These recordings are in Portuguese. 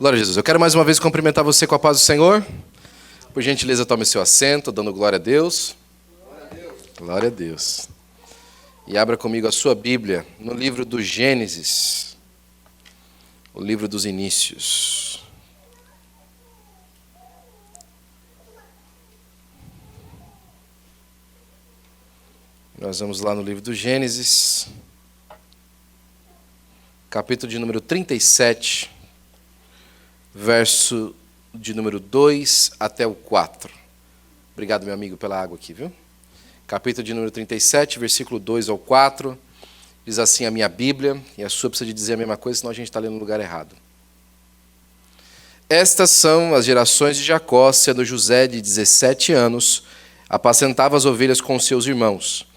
Glória a Jesus. Eu quero mais uma vez cumprimentar você com a paz do Senhor. Por gentileza, tome seu assento, dando glória a Deus. Glória a Deus. E abra comigo a sua Bíblia no livro do Gênesis, o livro dos inícios. Nós vamos lá no livro do Gênesis, capítulo de número 37, verso de número 2 até o 4. Obrigado, meu amigo, pela água aqui, viu? Capítulo de número 37, versículo 2 ao 4. Diz assim a minha Bíblia, e a sua precisa de dizer a mesma coisa, senão a gente está lendo no lugar errado. Estas são as gerações de Jacó, sendo José de 17 anos, apacentava as ovelhas com seus irmãos.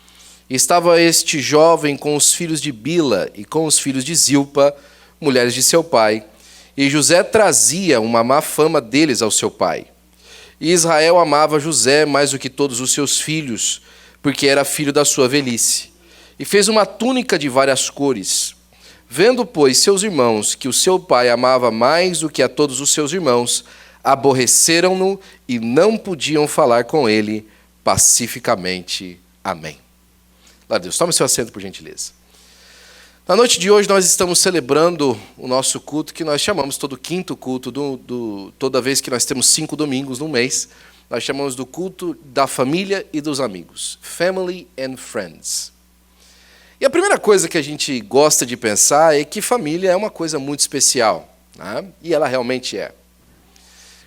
E estava este jovem com os filhos de Bila e com os filhos de Zilpa, mulheres de seu pai. E José trazia uma má fama deles ao seu pai. E Israel amava José mais do que todos os seus filhos, porque era filho da sua velhice. E fez uma túnica de várias cores. Vendo, pois, seus irmãos que o seu pai amava mais do que a todos os seus irmãos, aborreceram-no e não podiam falar com ele pacificamente. Amém. Glória a Deus. Tome seu assento, por gentileza. Na noite de hoje, nós estamos celebrando o nosso culto, que nós chamamos todo quinto culto, toda vez que nós temos 5 domingos no mês, nós chamamos do culto da família e dos amigos. Family and Friends. E a primeira coisa que a gente gosta de pensar é que família é uma coisa muito especial, né? E ela realmente é.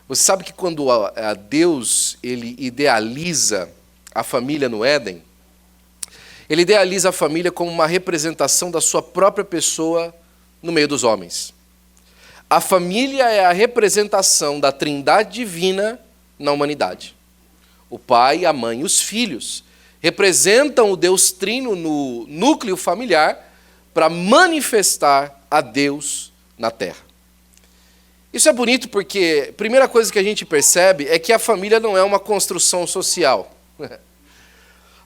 Você sabe que quando a Deus ele idealiza a família no Éden, ele idealiza a família como uma representação da sua própria pessoa no meio dos homens. A família é a representação da Trindade divina na humanidade. O pai, a mãe e os filhos representam o Deus Trino no núcleo familiar para manifestar a Deus na terra. Isso é bonito porque a primeira coisa que a gente percebe é que a família não é uma construção social.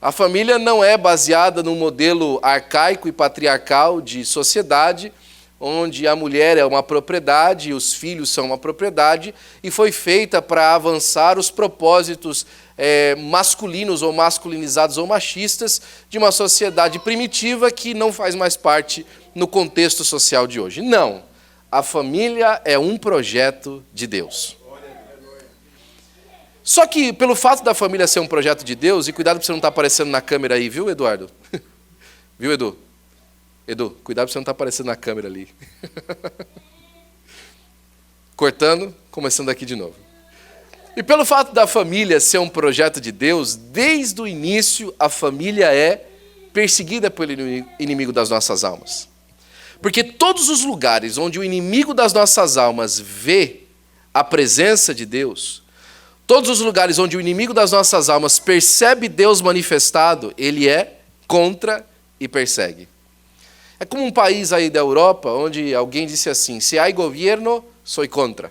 A família não é baseada num modelo arcaico e patriarcal de sociedade, onde a mulher é uma propriedade e os filhos são uma propriedade, e foi feita para avançar os propósitos masculinos ou masculinizados ou machistas de uma sociedade primitiva que não faz mais parte no contexto social de hoje. Não. A família é um projeto de Deus. Só que, pelo fato da família ser um projeto de Deus, e cuidado para você não estar aparecendo na câmera aí, viu, Eduardo? Viu, Edu? Edu, cuidado para você não estar aparecendo na câmera ali. Cortando, começando aqui de novo. E pelo fato da família ser um projeto de Deus, desde o início a família é perseguida pelo inimigo das nossas almas. Porque todos os lugares onde o inimigo das nossas almas vê a presença de Deus, todos os lugares onde o inimigo das nossas almas percebe Deus manifestado, ele é contra e persegue. É como um país aí da Europa, onde alguém disse assim, se há governo, sou contra.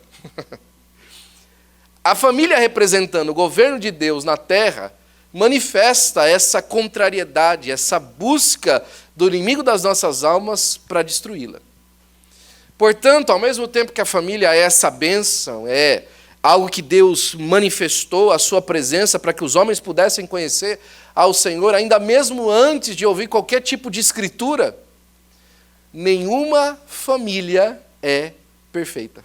A família representando o governo de Deus na terra, manifesta essa contrariedade, essa busca do inimigo das nossas almas para destruí-la. Portanto, ao mesmo tempo que a família é essa bênção, é algo que Deus manifestou a sua presença para que os homens pudessem conhecer ao Senhor, ainda mesmo antes de ouvir qualquer tipo de escritura, nenhuma família é perfeita.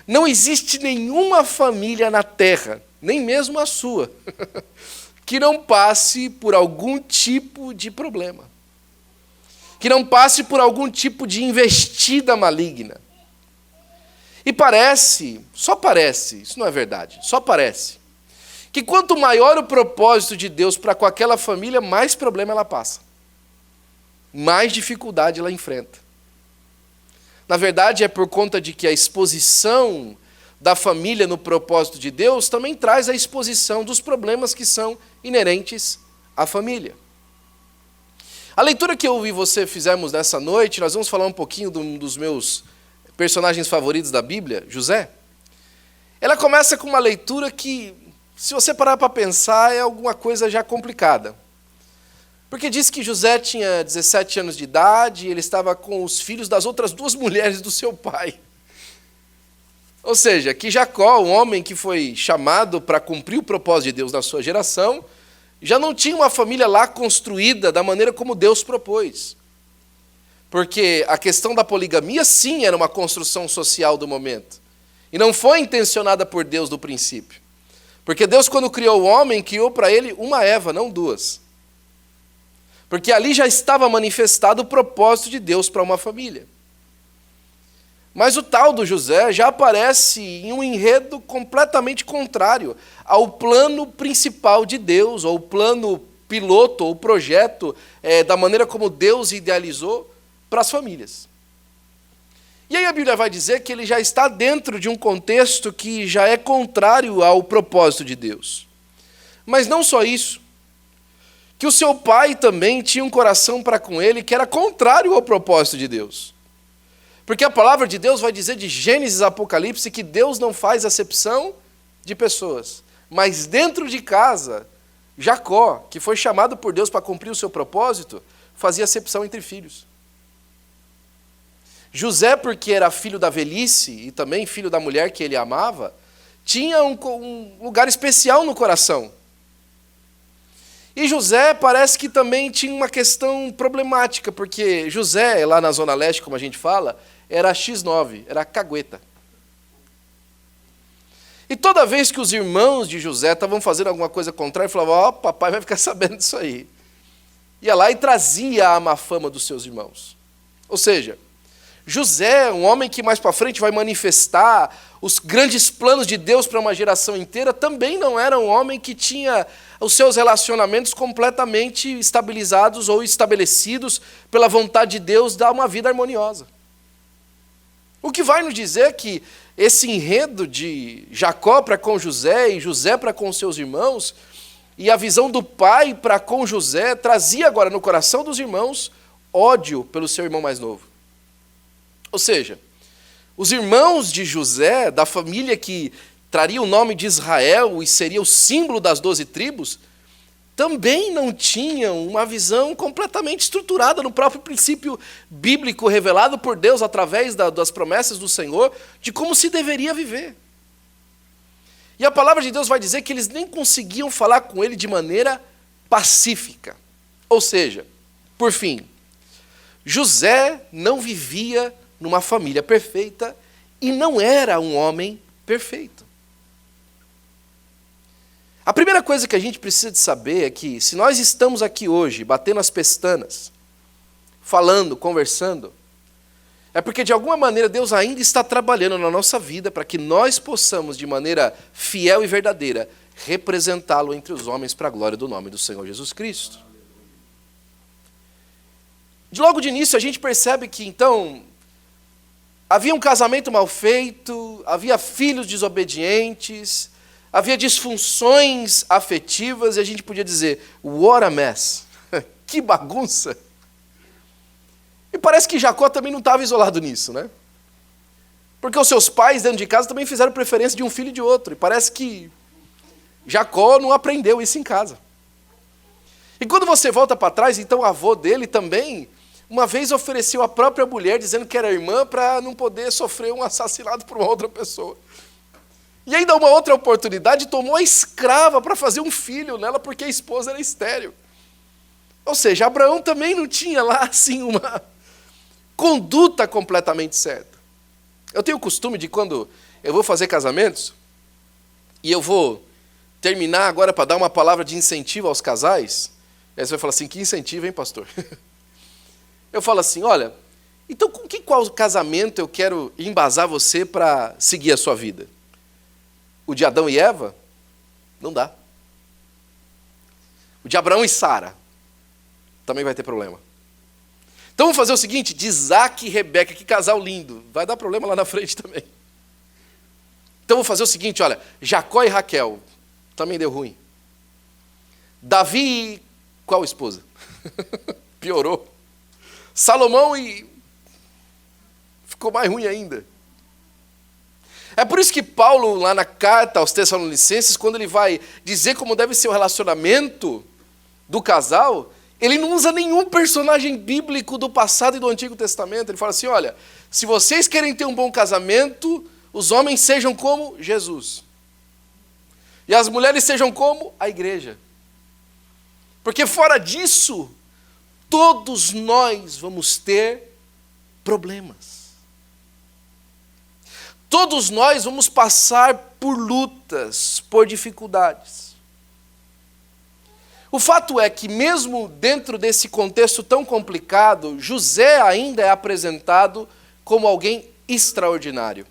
Não existe nenhuma família na terra, nem mesmo a sua, que não passe por algum tipo de problema, que não passe por algum tipo de investida maligna. E parece, só parece, isso não é verdade, só parece, que quanto maior o propósito de Deus para com aquela família, mais problema ela passa. Mais dificuldade ela enfrenta. Na verdade, é por conta de que a exposição da família no propósito de Deus também traz a exposição dos problemas que são inerentes à família. A leitura que eu e você fizemos nessa noite, nós vamos falar um pouquinho dos meus personagens favoritos da Bíblia, José. Ela começa com uma leitura que, se você parar para pensar, é alguma coisa já complicada. Porque diz que José tinha 17 anos de idade e ele estava com os filhos das outras 2 mulheres do seu pai. Ou seja, que Jacó, um homem que foi chamado para cumprir o propósito de Deus na sua geração, já não tinha uma família lá construída da maneira como Deus propôs. Porque a questão da poligamia, sim, era uma construção social do momento. E não foi intencionada por Deus do princípio. Porque Deus, quando criou o homem, criou para ele uma Eva, não duas. Porque ali já estava manifestado o propósito de Deus para uma família. Mas o tal do José já aparece em um enredo completamente contrário ao plano principal de Deus, ou o plano piloto, ou o projeto da maneira como Deus idealizou para as famílias. E aí a Bíblia vai dizer que ele já está dentro de um contexto que já é contrário ao propósito de Deus. Mas não só isso, que o seu pai também tinha um coração para com ele que era contrário ao propósito de Deus. Porque a palavra de Deus vai dizer de Gênesis a Apocalipse que Deus não faz acepção de pessoas. Mas dentro de casa, Jacó, que foi chamado por Deus para cumprir o seu propósito, fazia acepção entre filhos. José, porque era filho da velhice e também filho da mulher que ele amava, tinha um lugar especial no coração. E José parece que também tinha uma questão problemática, porque José, lá na Zona Leste, como a gente fala, era X9, era cagueta. E toda vez que os irmãos de José estavam fazendo alguma coisa contrária, falavam, ó, papai vai ficar sabendo disso aí. Ia lá e trazia a má fama dos seus irmãos. Ou seja, José, um homem que mais para frente vai manifestar os grandes planos de Deus para uma geração inteira, também não era um homem que tinha os seus relacionamentos completamente estabilizados ou estabelecidos pela vontade de Deus, dar uma vida harmoniosa. O que vai nos dizer que esse enredo de Jacó para com José e José para com seus irmãos, e a visão do pai para com José, trazia agora no coração dos irmãos ódio pelo seu irmão mais novo. Ou seja, os irmãos de José, da família que traria o nome de Israel e seria o símbolo das 12 tribos, também não tinham uma visão completamente estruturada no próprio princípio bíblico revelado por Deus através das promessas do Senhor de como se deveria viver. E a palavra de Deus vai dizer que eles nem conseguiam falar com ele de maneira pacífica. Ou seja, por fim, José não vivia numa família perfeita e não era um homem perfeito. A primeira coisa que a gente precisa de saber é que se nós estamos aqui hoje, batendo as pestanas, falando, conversando, é porque de alguma maneira Deus ainda está trabalhando na nossa vida para que nós possamos, de maneira fiel e verdadeira, representá-lo entre os homens para a glória do nome do Senhor Jesus Cristo. Logo de início a gente percebe que então havia um casamento mal feito, havia filhos desobedientes, havia disfunções afetivas, e a gente podia dizer, what a mess, que bagunça. E parece que Jacó também não estava isolado nisso, né? Porque os seus pais dentro de casa também fizeram preferência de um filho e de outro, e parece que Jacó não aprendeu isso em casa. E quando você volta para trás, então o avô dele também, uma vez ofereceu a própria mulher, dizendo que era irmã, para não poder sofrer um assassinato por uma outra pessoa. E ainda uma outra oportunidade, tomou a escrava para fazer um filho nela, porque a esposa era estéril. Ou seja, Abraão também não tinha lá, assim, uma conduta completamente certa. Eu tenho o costume de, quando eu vou fazer casamentos, e eu vou terminar agora para dar uma palavra de incentivo aos casais, aí você vai falar assim, que incentivo, hein, pastor? Eu falo assim, olha, então com qual casamento eu quero embasar você para seguir a sua vida? O de Adão e Eva? Não dá. O de Abraão e Sara? Também vai ter problema. Então vamos fazer o seguinte, de Isaac e Rebeca, que casal lindo, vai dar problema lá na frente também. Então vamos fazer o seguinte, olha, Jacó e Raquel, também deu ruim. Davi e qual esposa? Piorou. Salomão e ficou mais ruim ainda. É por isso que Paulo, lá na carta aos Tessalonicenses, quando ele vai dizer como deve ser o relacionamento do casal, ele não usa nenhum personagem bíblico do passado e do Antigo Testamento. Ele fala assim, olha, se vocês querem ter um bom casamento, os homens sejam como Jesus. E as mulheres sejam como a igreja. Porque fora disso, todos nós vamos ter problemas. Todos nós vamos passar por lutas, por dificuldades. O fato é que mesmo dentro desse contexto tão complicado, José ainda é apresentado como alguém extraordinário.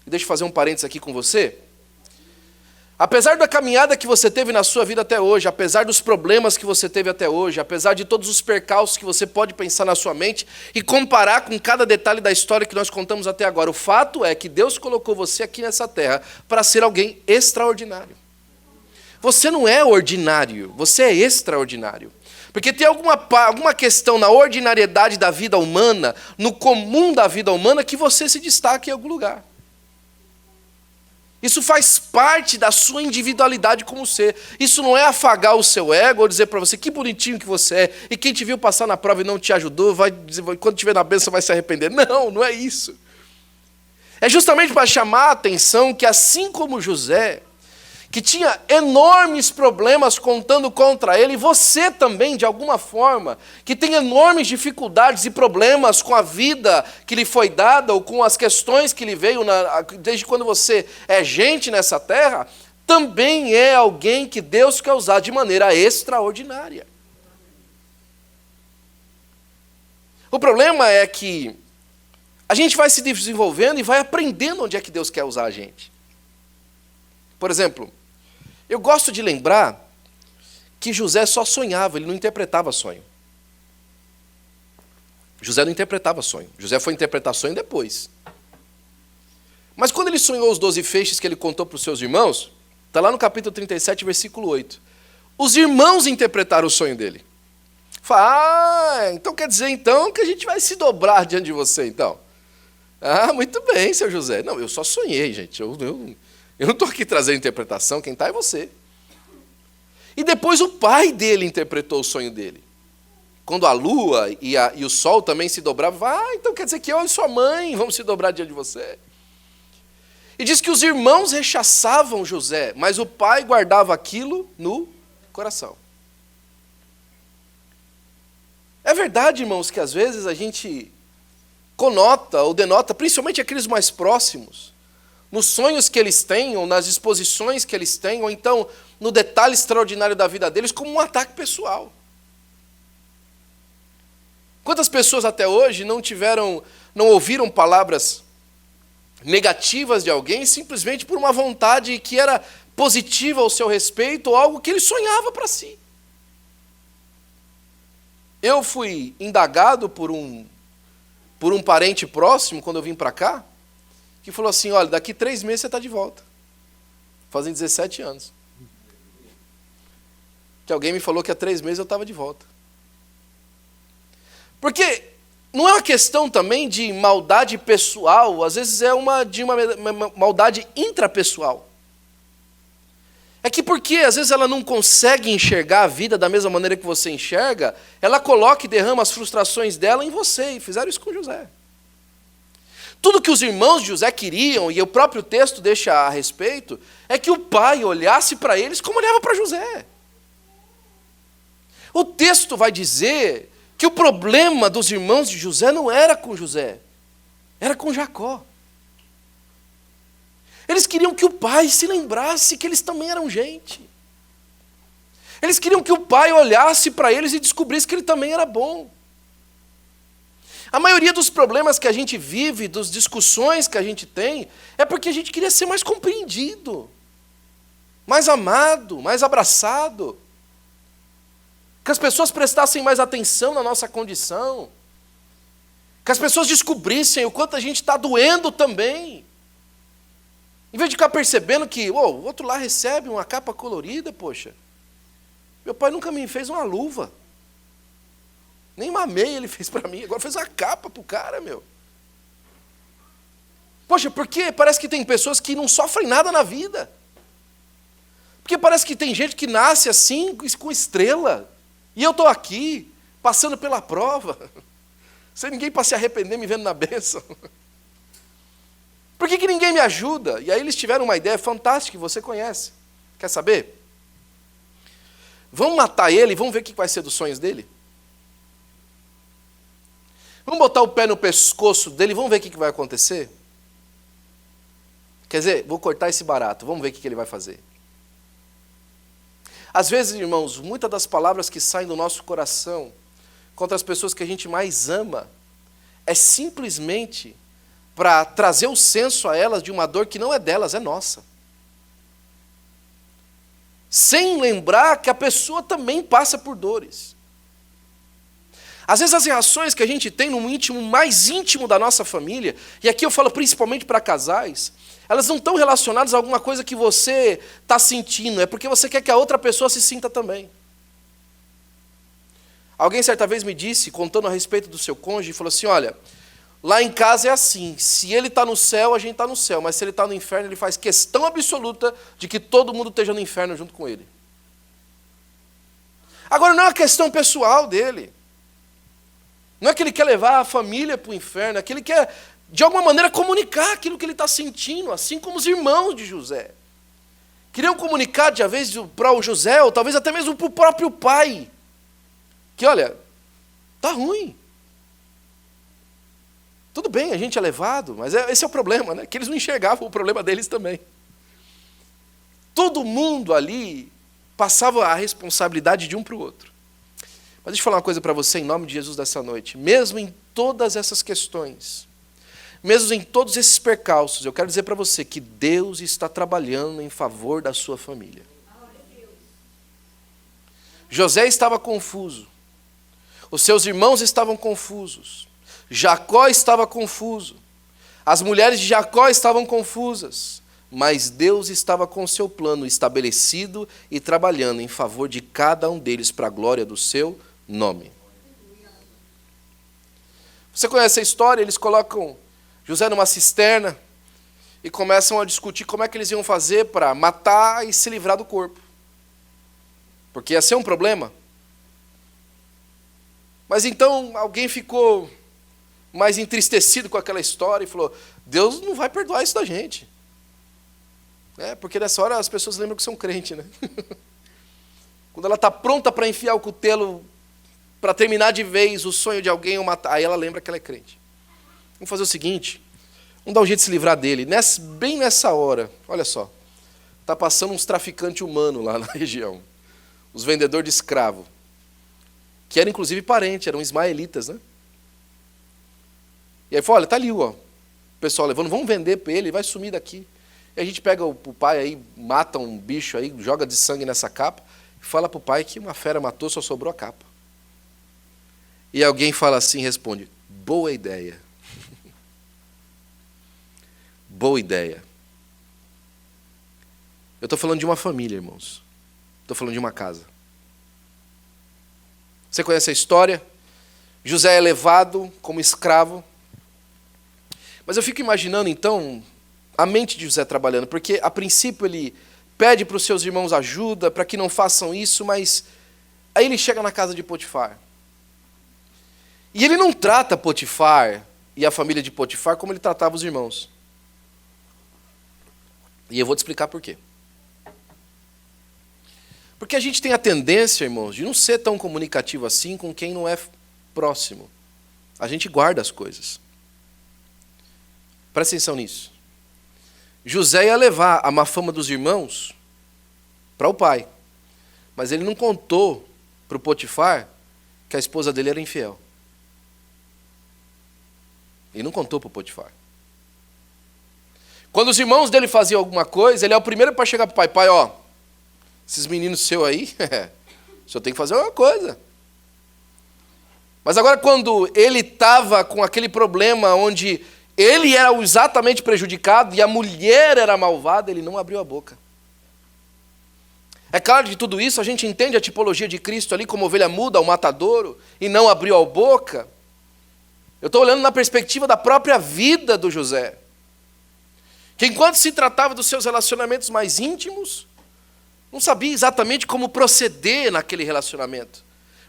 Deixa eu fazer um parênteses aqui com você. Apesar da caminhada que você teve na sua vida até hoje, apesar dos problemas que você teve até hoje, apesar de todos os percalços que você pode pensar na sua mente e comparar com cada detalhe da história que nós contamos até agora, o fato é que Deus colocou você aqui nessa terra para ser alguém extraordinário. Você não é ordinário, você é extraordinário. Porque tem alguma questão na ordinariedade da vida humana, no comum da vida humana, que você se destaca em algum lugar. Isso faz parte da sua individualidade como ser. Isso não é afagar o seu ego ou dizer para você que bonitinho que você é e quem te viu passar na prova e não te ajudou, vai dizer, quando estiver na bênção vai se arrepender. Não, não é isso. É justamente para chamar a atenção que assim como José, que tinha enormes problemas contando contra ele, você também, de alguma forma, que tem enormes dificuldades e problemas com a vida que lhe foi dada, ou com as questões que lhe veio desde quando você é gente nessa terra, também é alguém que Deus quer usar de maneira extraordinária. O problema é que a gente vai se desenvolvendo e vai aprendendo onde é que Deus quer usar a gente. Por exemplo, eu gosto de lembrar que José só sonhava, ele não interpretava sonho. José não interpretava sonho. José foi interpretar sonho depois. Mas quando ele sonhou os 12 feixes que ele contou para os seus irmãos, está lá no capítulo 37, versículo 8. Os irmãos interpretaram o sonho dele. Fala, então quer dizer então que a gente vai se dobrar diante de você, então. Ah, muito bem, seu José. Não, eu só sonhei, gente. Eu não estou aqui trazendo interpretação, quem está é você. E depois o pai dele interpretou o sonho dele. Quando a lua e o sol também se dobravam, então quer dizer que eu e sua mãe vamos se dobrar diante de você. E diz que os irmãos rechaçavam José, mas o pai guardava aquilo no coração. É verdade, irmãos, que às vezes a gente conota ou denota, principalmente aqueles mais próximos, nos sonhos que eles têm, ou nas disposições que eles têm, ou então no detalhe extraordinário da vida deles, como um ataque pessoal. Quantas pessoas até hoje não ouviram palavras negativas de alguém, simplesmente por uma vontade que era positiva ao seu respeito, ou algo que ele sonhava para si. Eu fui indagado por um parente próximo, quando eu vim para cá, que falou assim, olha, daqui 3 meses você está de volta. Fazem 17 anos. Que alguém me falou que há 3 meses eu estava de volta. Porque não é uma questão também de maldade pessoal, às vezes é uma maldade intrapessoal. É que porque às vezes ela não consegue enxergar a vida da mesma maneira que você enxerga, ela coloca e derrama as frustrações dela em você, e fizeram isso com José. Tudo que os irmãos de José queriam, e o próprio texto deixa a respeito, é que o pai olhasse para eles como olhava para José. O texto vai dizer que o problema dos irmãos de José não era com José, era com Jacó. Eles queriam que o pai se lembrasse que eles também eram gente. Eles queriam que o pai olhasse para eles e descobrisse que ele também era bom. A maioria dos problemas que a gente vive, das discussões que a gente tem, é porque a gente queria ser mais compreendido, mais amado, mais abraçado. Que as pessoas prestassem mais atenção na nossa condição. Que as pessoas descobrissem o quanto a gente está doendo também. Em vez de ficar percebendo que o outro lá recebe uma capa colorida, poxa. Meu pai nunca me fez uma luva. Nem uma meia ele fez para mim, agora fez uma capa para o cara, meu. Poxa, porque parece que tem pessoas que não sofrem nada na vida. Porque parece que tem gente que nasce assim, com estrela. E eu estou aqui, passando pela prova. Sem ninguém para se arrepender me vendo na bênção. Por que ninguém me ajuda? E aí eles tiveram uma ideia fantástica que você conhece. Quer saber? Vamos matar ele e vamos ver o que vai ser dos sonhos dele? Vamos botar o pé no pescoço dele e vamos ver o que vai acontecer? Quer dizer, vou cortar esse barato, vamos ver o que ele vai fazer. Às vezes, irmãos, muitas das palavras que saem do nosso coração contra as pessoas que a gente mais ama é simplesmente para trazer o senso a elas de uma dor que não é delas, é nossa. Sem lembrar que a pessoa também passa por dores. Às vezes as reações que a gente tem no íntimo, mais íntimo da nossa família, e aqui eu falo principalmente para casais, elas não estão relacionadas a alguma coisa que você está sentindo, é porque você quer que a outra pessoa se sinta também. Alguém certa vez me disse, contando a respeito do seu cônjuge, falou assim, olha, lá em casa é assim, se ele está no céu, a gente está no céu, mas se ele está no inferno, ele faz questão absoluta de que todo mundo esteja no inferno junto com ele. Agora, não é uma questão pessoal dele. Não é que ele quer levar a família para o inferno, é que ele quer, de alguma maneira, comunicar aquilo que ele está sentindo, assim como os irmãos de José. Queriam comunicar, de vez para o José, ou talvez até mesmo para o próprio pai, que, olha, está ruim. Tudo bem, a gente é levado, mas esse é o problema, né? Que eles não enxergavam o problema deles também. Todo mundo ali passava a responsabilidade de um para o outro. Mas deixa eu falar uma coisa para você, em nome de Jesus, dessa noite. Mesmo em todas essas questões, mesmo em todos esses percalços, eu quero dizer para você que Deus está trabalhando em favor da sua família. José estava confuso. Os seus irmãos estavam confusos. Jacó estava confuso. As mulheres de Jacó estavam confusas. Mas Deus estava com o seu plano estabelecido e trabalhando em favor de cada um deles para a glória do seu nome. Você conhece a história? Eles colocam José numa cisterna e começam a discutir como é que eles iam fazer para matar e se livrar do corpo. Porque ia ser um problema. Mas então alguém ficou mais entristecido com aquela história e falou, Deus não vai perdoar isso da gente. Porque nessa hora as pessoas lembram que são crentes, né? Quando ela está pronta para enfiar o cutelo, para terminar de vez o sonho de alguém, ou matar, aí ela lembra que ela é crente. Vamos fazer o seguinte, vamos dar um jeito de se livrar dele. Bem nessa hora, olha só, está passando uns traficantes humanos lá na região, os vendedores de escravo, que eram inclusive parentes, eram ismaelitas, né? E aí falou, olha, está ali, ó, o pessoal levando, vamos vender para ele, vai sumir daqui. E a gente pega o pai aí, mata um bicho aí, joga de sangue nessa capa, e fala para o pai que uma fera matou, só sobrou a capa. E alguém fala assim, responde, boa ideia. Boa ideia. Eu estou falando de uma família, irmãos. Estou falando de uma casa. Você conhece a história? José é levado como escravo. Mas eu fico imaginando, então, a mente de José trabalhando, porque a princípio ele pede para os seus irmãos ajuda, para que não façam isso, mas aí ele chega na casa de Potifar. E ele não trata Potifar e a família de Potifar como ele tratava os irmãos. E eu vou te explicar por quê. Porque a gente tem a tendência, irmãos, de não ser tão comunicativo assim com quem não é próximo. A gente guarda as coisas. Presta atenção nisso. José ia levar a má fama dos irmãos para o pai. Mas ele não contou para o Potifar que a esposa dele era infiel. Ele não contou para o Potifar. Quando os irmãos dele faziam alguma coisa, ele é o primeiro para chegar para o pai. Pai, ó, esses meninos seus aí, o senhor tem que fazer alguma coisa. Mas agora quando ele estava com aquele problema onde ele era exatamente prejudicado e a mulher era malvada, ele não abriu a boca. É claro que de tudo isso a gente entende a tipologia de Cristo ali como ovelha muda, o matadouro, e não abriu a boca. Eu estou olhando na perspectiva da própria vida do José. Que enquanto se tratava dos seus relacionamentos mais íntimos, não sabia exatamente como proceder naquele relacionamento.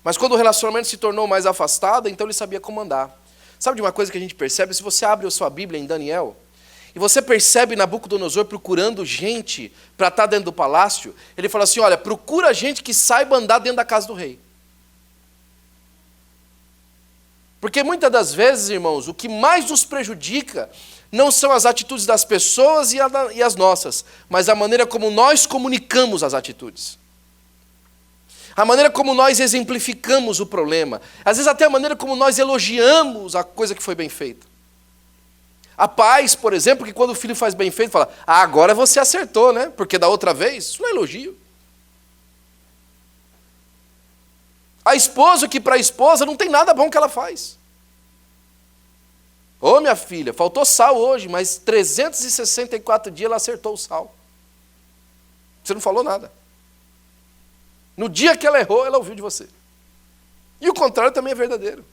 Mas quando o relacionamento se tornou mais afastado, então ele sabia como andar. Sabe de uma coisa que a gente percebe? Se você abre a sua Bíblia em Daniel, E você percebe Nabucodonosor procurando gente para estar dentro do palácio. Ele fala assim, olha, procura gente que saiba andar dentro da casa do rei. Porque muitas das vezes, irmãos, o que mais nos prejudica não são as atitudes das pessoas e as nossas, mas a maneira como nós comunicamos as atitudes. A maneira como nós exemplificamos o problema. Às vezes até a maneira como nós elogiamos a coisa que foi bem feita. A pais, por exemplo, que quando o filho faz bem feito, fala, agora você acertou, né? Porque da outra vez, isso não é elogio. A esposa, que para a esposa não tem nada bom que ela faz. Ô minha filha, faltou sal hoje, mas 364 dias ela acertou o sal. Você não falou nada. No dia que ela errou, ela ouviu de você. E o contrário também é verdadeiro.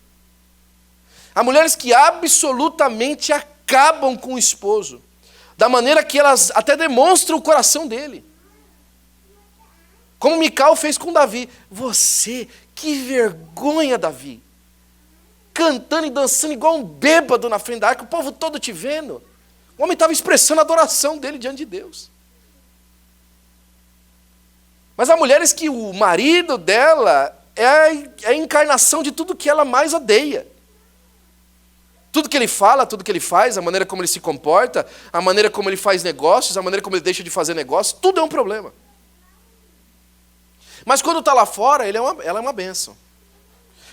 Há mulheres que absolutamente acabam com o esposo, da maneira que elas até demonstram o coração dele. Como Mical fez com Davi. Você, que vergonha, Davi. Cantando e dançando igual um bêbado na frente da arca, o povo todo te vendo. O homem estava expressando a adoração dele diante de Deus. Mas há mulheres que o marido dela é a encarnação de tudo que ela mais odeia. Tudo que ele fala, tudo que ele faz, a maneira como ele se comporta, a maneira como ele faz negócios, a maneira como ele deixa de fazer negócios, tudo é um problema. Mas quando está lá fora, ela é uma bênção.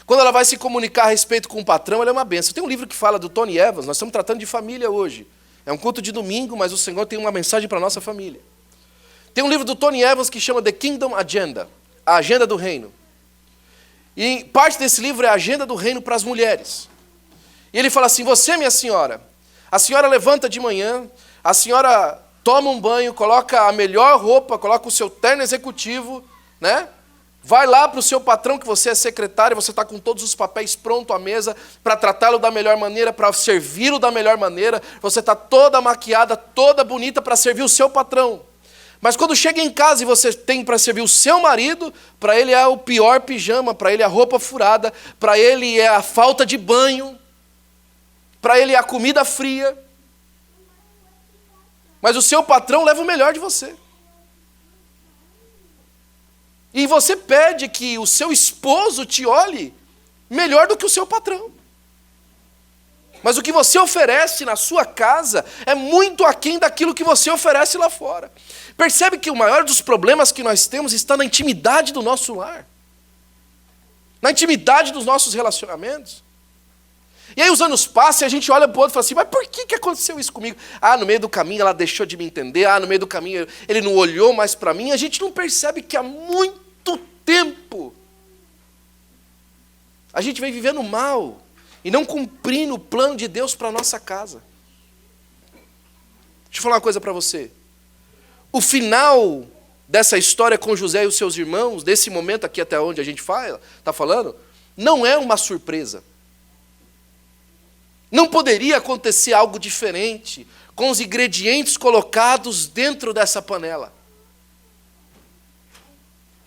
Quando ela vai se comunicar a respeito com o patrão, ela é uma bênção. Tem um livro que fala do Tony Evans, nós estamos tratando de família hoje. É um culto de domingo, mas o Senhor tem uma mensagem para a nossa família. Tem um livro do Tony Evans que chama The Kingdom Agenda, a agenda do reino. E parte desse livro é a agenda do reino para as mulheres. E ele fala assim, você, minha senhora, a senhora levanta de manhã, a senhora toma um banho, coloca a melhor roupa, coloca o seu terno executivo, né? Vai lá para o seu patrão, que você é secretária, você está com todos os papéis prontos à mesa para tratá-lo da melhor maneira, para servi-lo da melhor maneira, você está toda maquiada, toda bonita para servir o seu patrão. Mas quando chega em casa e você tem para servir o seu marido, para ele é o pior pijama, para ele é a roupa furada, para ele é a falta de banho, para ele é a comida fria. Mas o seu patrão leva o melhor de você. E você pede que o seu esposo te olhe melhor do que o seu patrão. Mas o que você oferece na sua casa é muito aquém daquilo que você oferece lá fora. Percebe que o maior dos problemas que nós temos está na intimidade do nosso lar. Na intimidade dos nossos relacionamentos. E aí os anos passam e a gente olha para o outro e fala assim, mas por que aconteceu isso comigo? Ah, no meio do caminho ela deixou de me entender, no meio do caminho ele não olhou mais para mim. A gente não percebe que há muito tempo a gente vem vivendo mal e não cumprindo o plano de Deus para a nossa casa. Deixa eu falar uma coisa para você. O final dessa história com José e os seus irmãos, desse momento aqui até onde a gente está falando, não é uma surpresa. Não poderia acontecer algo diferente com os ingredientes colocados dentro dessa panela.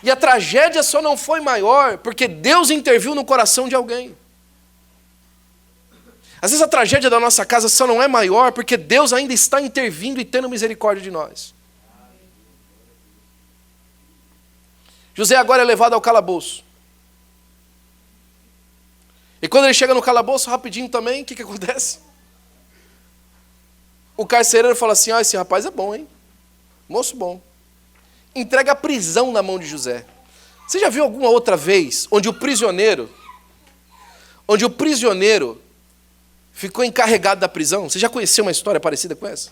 E a tragédia só não foi maior porque Deus interviu no coração de alguém. Às vezes a tragédia da nossa casa só não é maior porque Deus ainda está intervindo e tendo misericórdia de nós. José agora é levado ao calabouço. E quando ele chega no calabouço, rapidinho também, o que acontece? O carcereiro fala assim, esse rapaz é bom, hein? Moço bom. Entrega a prisão na mão de José. Você já viu alguma outra vez onde o prisioneiro ficou encarregado da prisão? Você já conheceu uma história parecida com essa?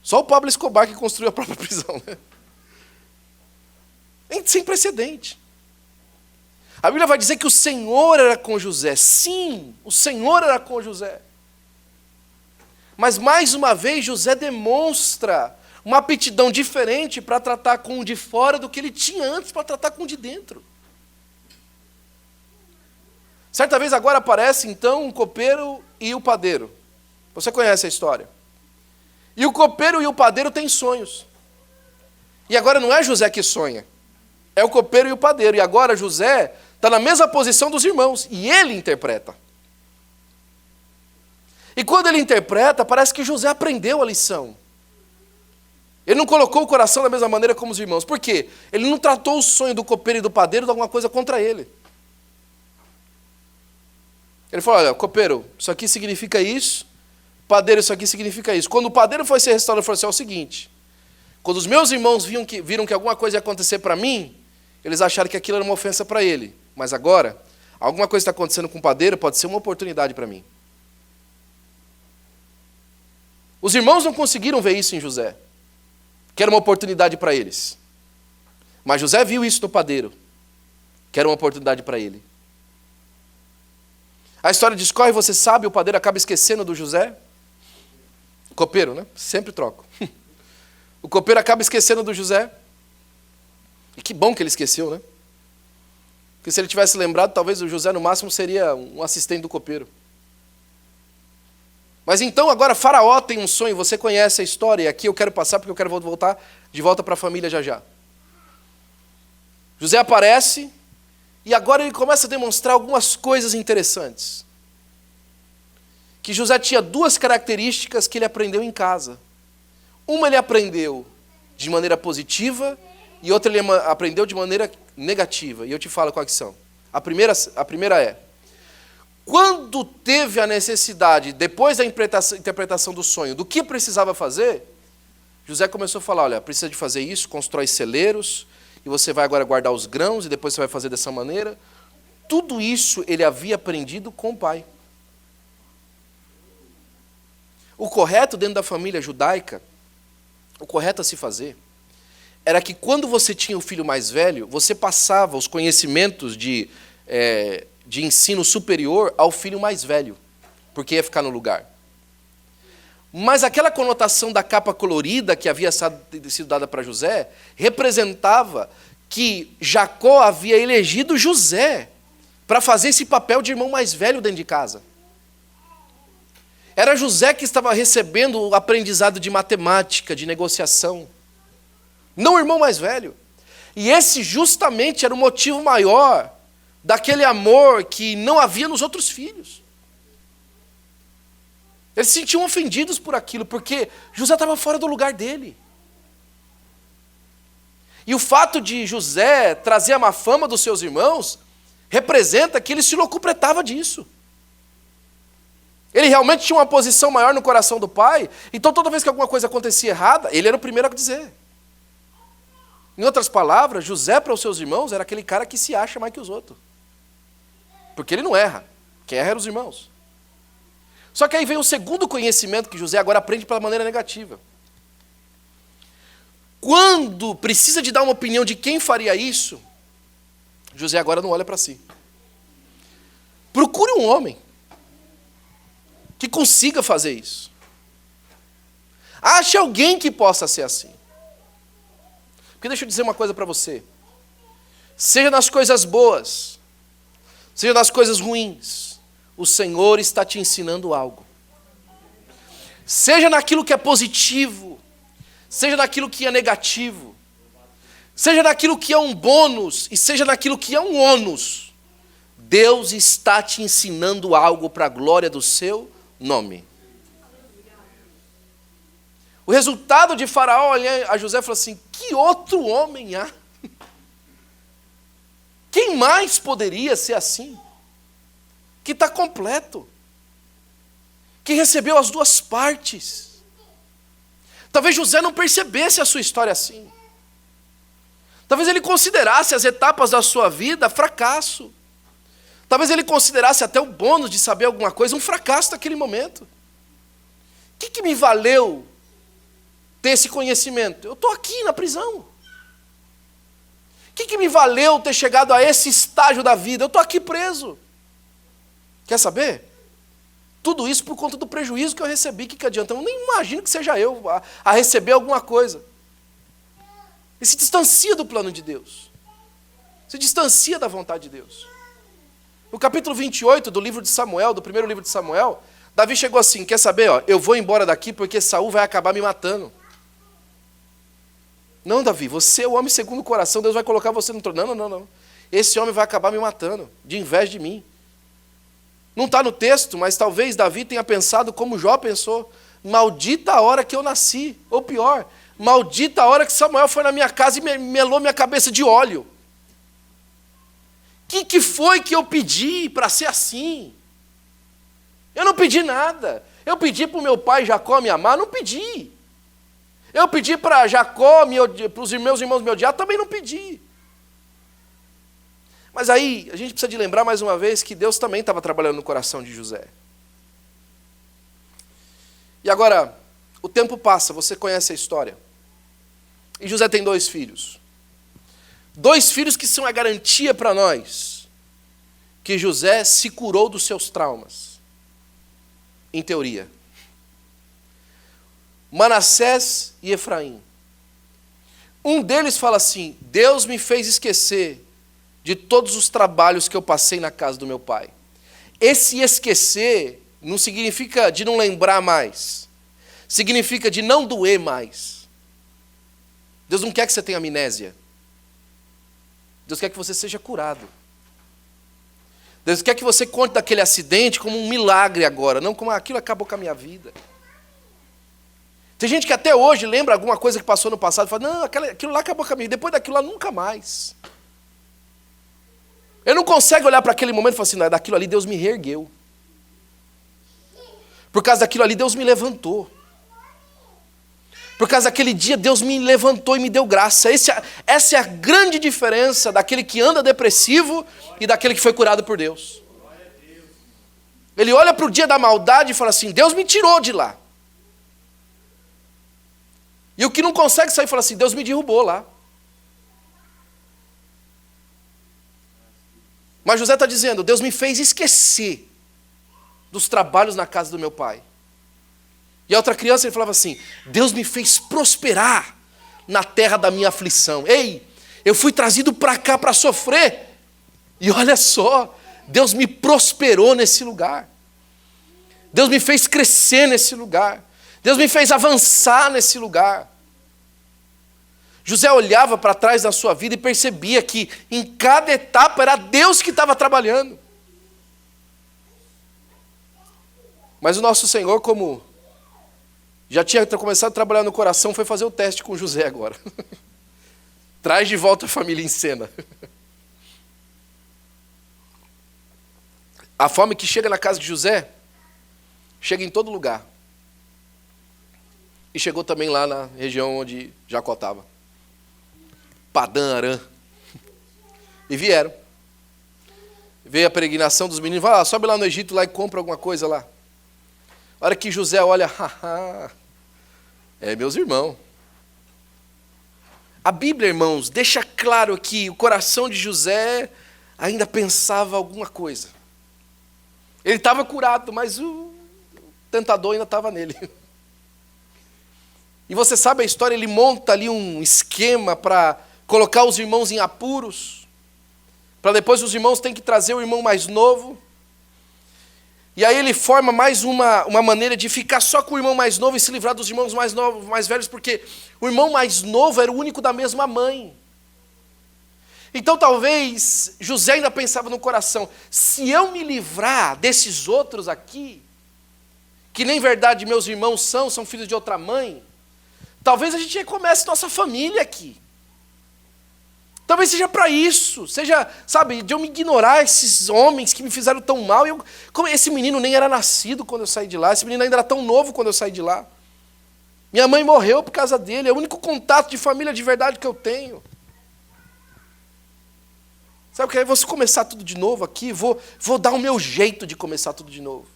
Só o Pablo Escobar que construiu a própria prisão, né? Sem precedente. A Bíblia vai dizer que o Senhor era com José. Sim, o Senhor era com José. Mas mais uma vez José demonstra uma aptidão diferente para tratar com o de fora do que ele tinha antes para tratar com o de dentro. Certa vez agora aparece então um copeiro e o padeiro. Você conhece a história. E o copeiro e o padeiro têm sonhos. E agora não é José que sonha. É o copeiro e o padeiro. E agora José está na mesma posição dos irmãos. E ele interpreta. E quando ele interpreta, parece que José aprendeu a lição. Ele não colocou o coração da mesma maneira como os irmãos. Por quê? Ele não tratou o sonho do copeiro e do padeiro de alguma coisa contra ele. Ele falou, olha, copeiro, isso aqui significa isso, padeiro, isso aqui significa isso. Quando o padeiro foi ser restaurado, ele falou assim, é o seguinte, quando os meus irmãos viram que alguma coisa ia acontecer para mim, eles acharam que aquilo era uma ofensa para ele. Mas agora, alguma coisa está acontecendo com o padeiro, pode ser uma oportunidade para mim. Os irmãos não conseguiram ver isso em José, que era uma oportunidade para eles. Mas José viu isso no padeiro, que era uma oportunidade para ele. A história discorre, você sabe, o padeiro acaba esquecendo do José. O copeiro, né? Sempre troco. O copeiro acaba esquecendo do José. E que bom que ele esqueceu, né? Porque se ele tivesse lembrado, talvez o José no máximo seria um assistente do copeiro. Mas então agora Faraó tem um sonho, você conhece a história, e aqui eu quero passar porque eu quero voltar de volta para a família já já. José aparece e agora ele começa a demonstrar algumas coisas interessantes. Que José tinha duas características que ele aprendeu em casa. Uma ele aprendeu de maneira positiva e outra ele aprendeu de maneira negativa. E eu te falo quais são. A primeira é, quando teve a necessidade, depois da interpretação do sonho, do que precisava fazer, José começou a falar, olha, precisa de fazer isso, constrói celeiros, e você vai agora guardar os grãos, e depois você vai fazer dessa maneira. Tudo isso ele havia aprendido com o pai. O correto dentro da família judaica, o correto a se fazer, era que quando você tinha o filho mais velho, você passava os conhecimentos de ensino superior ao filho mais velho, porque ia ficar no lugar. Mas aquela conotação da capa colorida que havia sido dada para José, representava que Jacó havia elegido José para fazer esse papel de irmão mais velho dentro de casa. Era José que estava recebendo o aprendizado de matemática, de negociação, não o irmão mais velho. E esse justamente era o motivo maior daquele amor que não havia nos outros filhos. Eles se sentiam ofendidos por aquilo, porque José estava fora do lugar dele. E o fato de José trazer a má fama dos seus irmãos, representa que ele se locupletava disso. Ele realmente tinha uma posição maior no coração do pai, então toda vez que alguma coisa acontecia errada, ele era o primeiro a dizer. Em outras palavras, José para os seus irmãos era aquele cara que se acha mais que os outros. Porque ele não erra, quem erra eram os irmãos. Só que aí vem o segundo conhecimento que José agora aprende pela maneira negativa. Quando precisa de dar uma opinião de quem faria isso, José agora não olha para si. Procure um homem que consiga fazer isso. Ache alguém que possa ser assim. Porque deixa eu dizer uma coisa para você. Seja nas coisas boas, seja nas coisas ruins, o Senhor está te ensinando algo. Seja naquilo que é positivo, seja naquilo que é negativo, seja naquilo que é um bônus e seja naquilo que é um ônus, Deus está te ensinando algo para a glória do seu nome. O resultado de Faraó olhar a José e falar assim, que outro homem há? Quem mais poderia ser assim? Que está completo, que recebeu as duas partes. Talvez José não percebesse a sua história assim. Talvez ele considerasse as etapas da sua vida fracasso. Talvez ele considerasse até o bônus de saber alguma coisa um fracasso naquele momento. O que me valeu ter esse conhecimento? Eu estou aqui na prisão. O que me valeu ter chegado a esse estágio da vida? Eu estou aqui preso. Quer saber? Tudo isso por conta do prejuízo que eu recebi. Que adianta? Eu nem imagino que seja eu a receber alguma coisa. E se distancia do plano de Deus. Se distancia da vontade de Deus. No capítulo 28 do livro de Samuel, do primeiro livro de Samuel, Davi chegou assim, quer saber? Eu vou embora daqui porque Saul vai acabar me matando. Não, Davi, você é o homem segundo o coração, Deus vai colocar você no trono. Não. Esse homem vai acabar me matando, de inveja de mim. Não está no texto, mas talvez Davi tenha pensado como Jó pensou. Maldita a hora que eu nasci. Ou pior, maldita a hora que Samuel foi na minha casa e melou minha cabeça de óleo. O que foi que eu pedi para ser assim? Eu não pedi nada. Eu pedi para o meu pai Jacó me amar? Não pedi. Eu pedi para Jacó, para os meus irmãos me odiar? Também não pedi. Mas aí, a gente precisa de lembrar mais uma vez que Deus também estava trabalhando no coração de José. E agora, o tempo passa, você conhece a história. E José tem 2 filhos. 2 filhos que são a garantia para nós que José se curou dos seus traumas. Em teoria. Manassés e Efraim. Um deles fala assim: Deus me fez esquecer de todos os trabalhos que eu passei na casa do meu pai. Esse esquecer não significa de não lembrar mais. Significa de não doer mais. Deus não quer que você tenha amnésia. Deus quer que você seja curado. Deus quer que você conte daquele acidente como um milagre agora, não como aquilo acabou com a minha vida. Tem gente que até hoje lembra alguma coisa que passou no passado e fala, não, aquilo lá acabou com a minha vida, depois daquilo lá nunca mais. Ele não consegue olhar para aquele momento e falar assim, não, daquilo ali Deus me reergueu. Por causa daquilo ali Deus me levantou. Por causa daquele dia Deus me levantou e me deu graça. Essa é a grande diferença daquele que anda depressivo e daquele que foi curado por Deus. Ele olha para o dia da maldade e fala assim, Deus me tirou de lá. E o que não consegue sair fala assim, Deus me derrubou lá. Mas José está dizendo, Deus me fez esquecer dos trabalhos na casa do meu pai. E a outra criança ele falava assim, Deus me fez prosperar na terra da minha aflição. Ei, eu fui trazido para cá para sofrer. E olha só, Deus me prosperou nesse lugar. Deus me fez crescer nesse lugar. Deus me fez avançar nesse lugar. José olhava para trás da sua vida e percebia que em cada etapa era Deus que estava trabalhando. Mas o nosso Senhor, como já tinha começado a trabalhar no coração, foi fazer o teste com José agora. Traz de volta a família em cena. A fome que chega na casa de José, chega em todo lugar. E chegou também lá na região onde Jacó estava. Padã Arã. E vieram. Veio a peregrinação dos meninos. Vai lá, sobe lá no Egito lá e compra alguma coisa lá. A hora que José olha, meus irmãos. A Bíblia, irmãos, deixa claro que o coração de José ainda pensava alguma coisa. Ele estava curado, mas o tentador ainda estava nele. E você sabe a história, ele monta ali um esquema para colocar os irmãos em apuros, para depois os irmãos terem que trazer o irmão mais novo. E aí ele forma mais uma maneira de ficar só com o irmão mais novo e se livrar dos irmãos mais novos, mais velhos, porque o irmão mais novo era o único da mesma mãe. Então talvez José ainda pensava no coração, se eu me livrar desses outros aqui, que nem verdade meus irmãos são filhos de outra mãe, talvez a gente comece nossa família aqui. Talvez seja para isso, seja, sabe, de eu me ignorar esses homens que me fizeram tão mal. Como esse menino nem era nascido quando eu saí de lá, esse menino ainda era tão novo quando eu saí de lá. Minha mãe morreu por causa dele, é o único contato de família de verdade que eu tenho. Sabe o que? Aí vou começar tudo de novo aqui, vou dar o meu jeito de começar tudo de novo.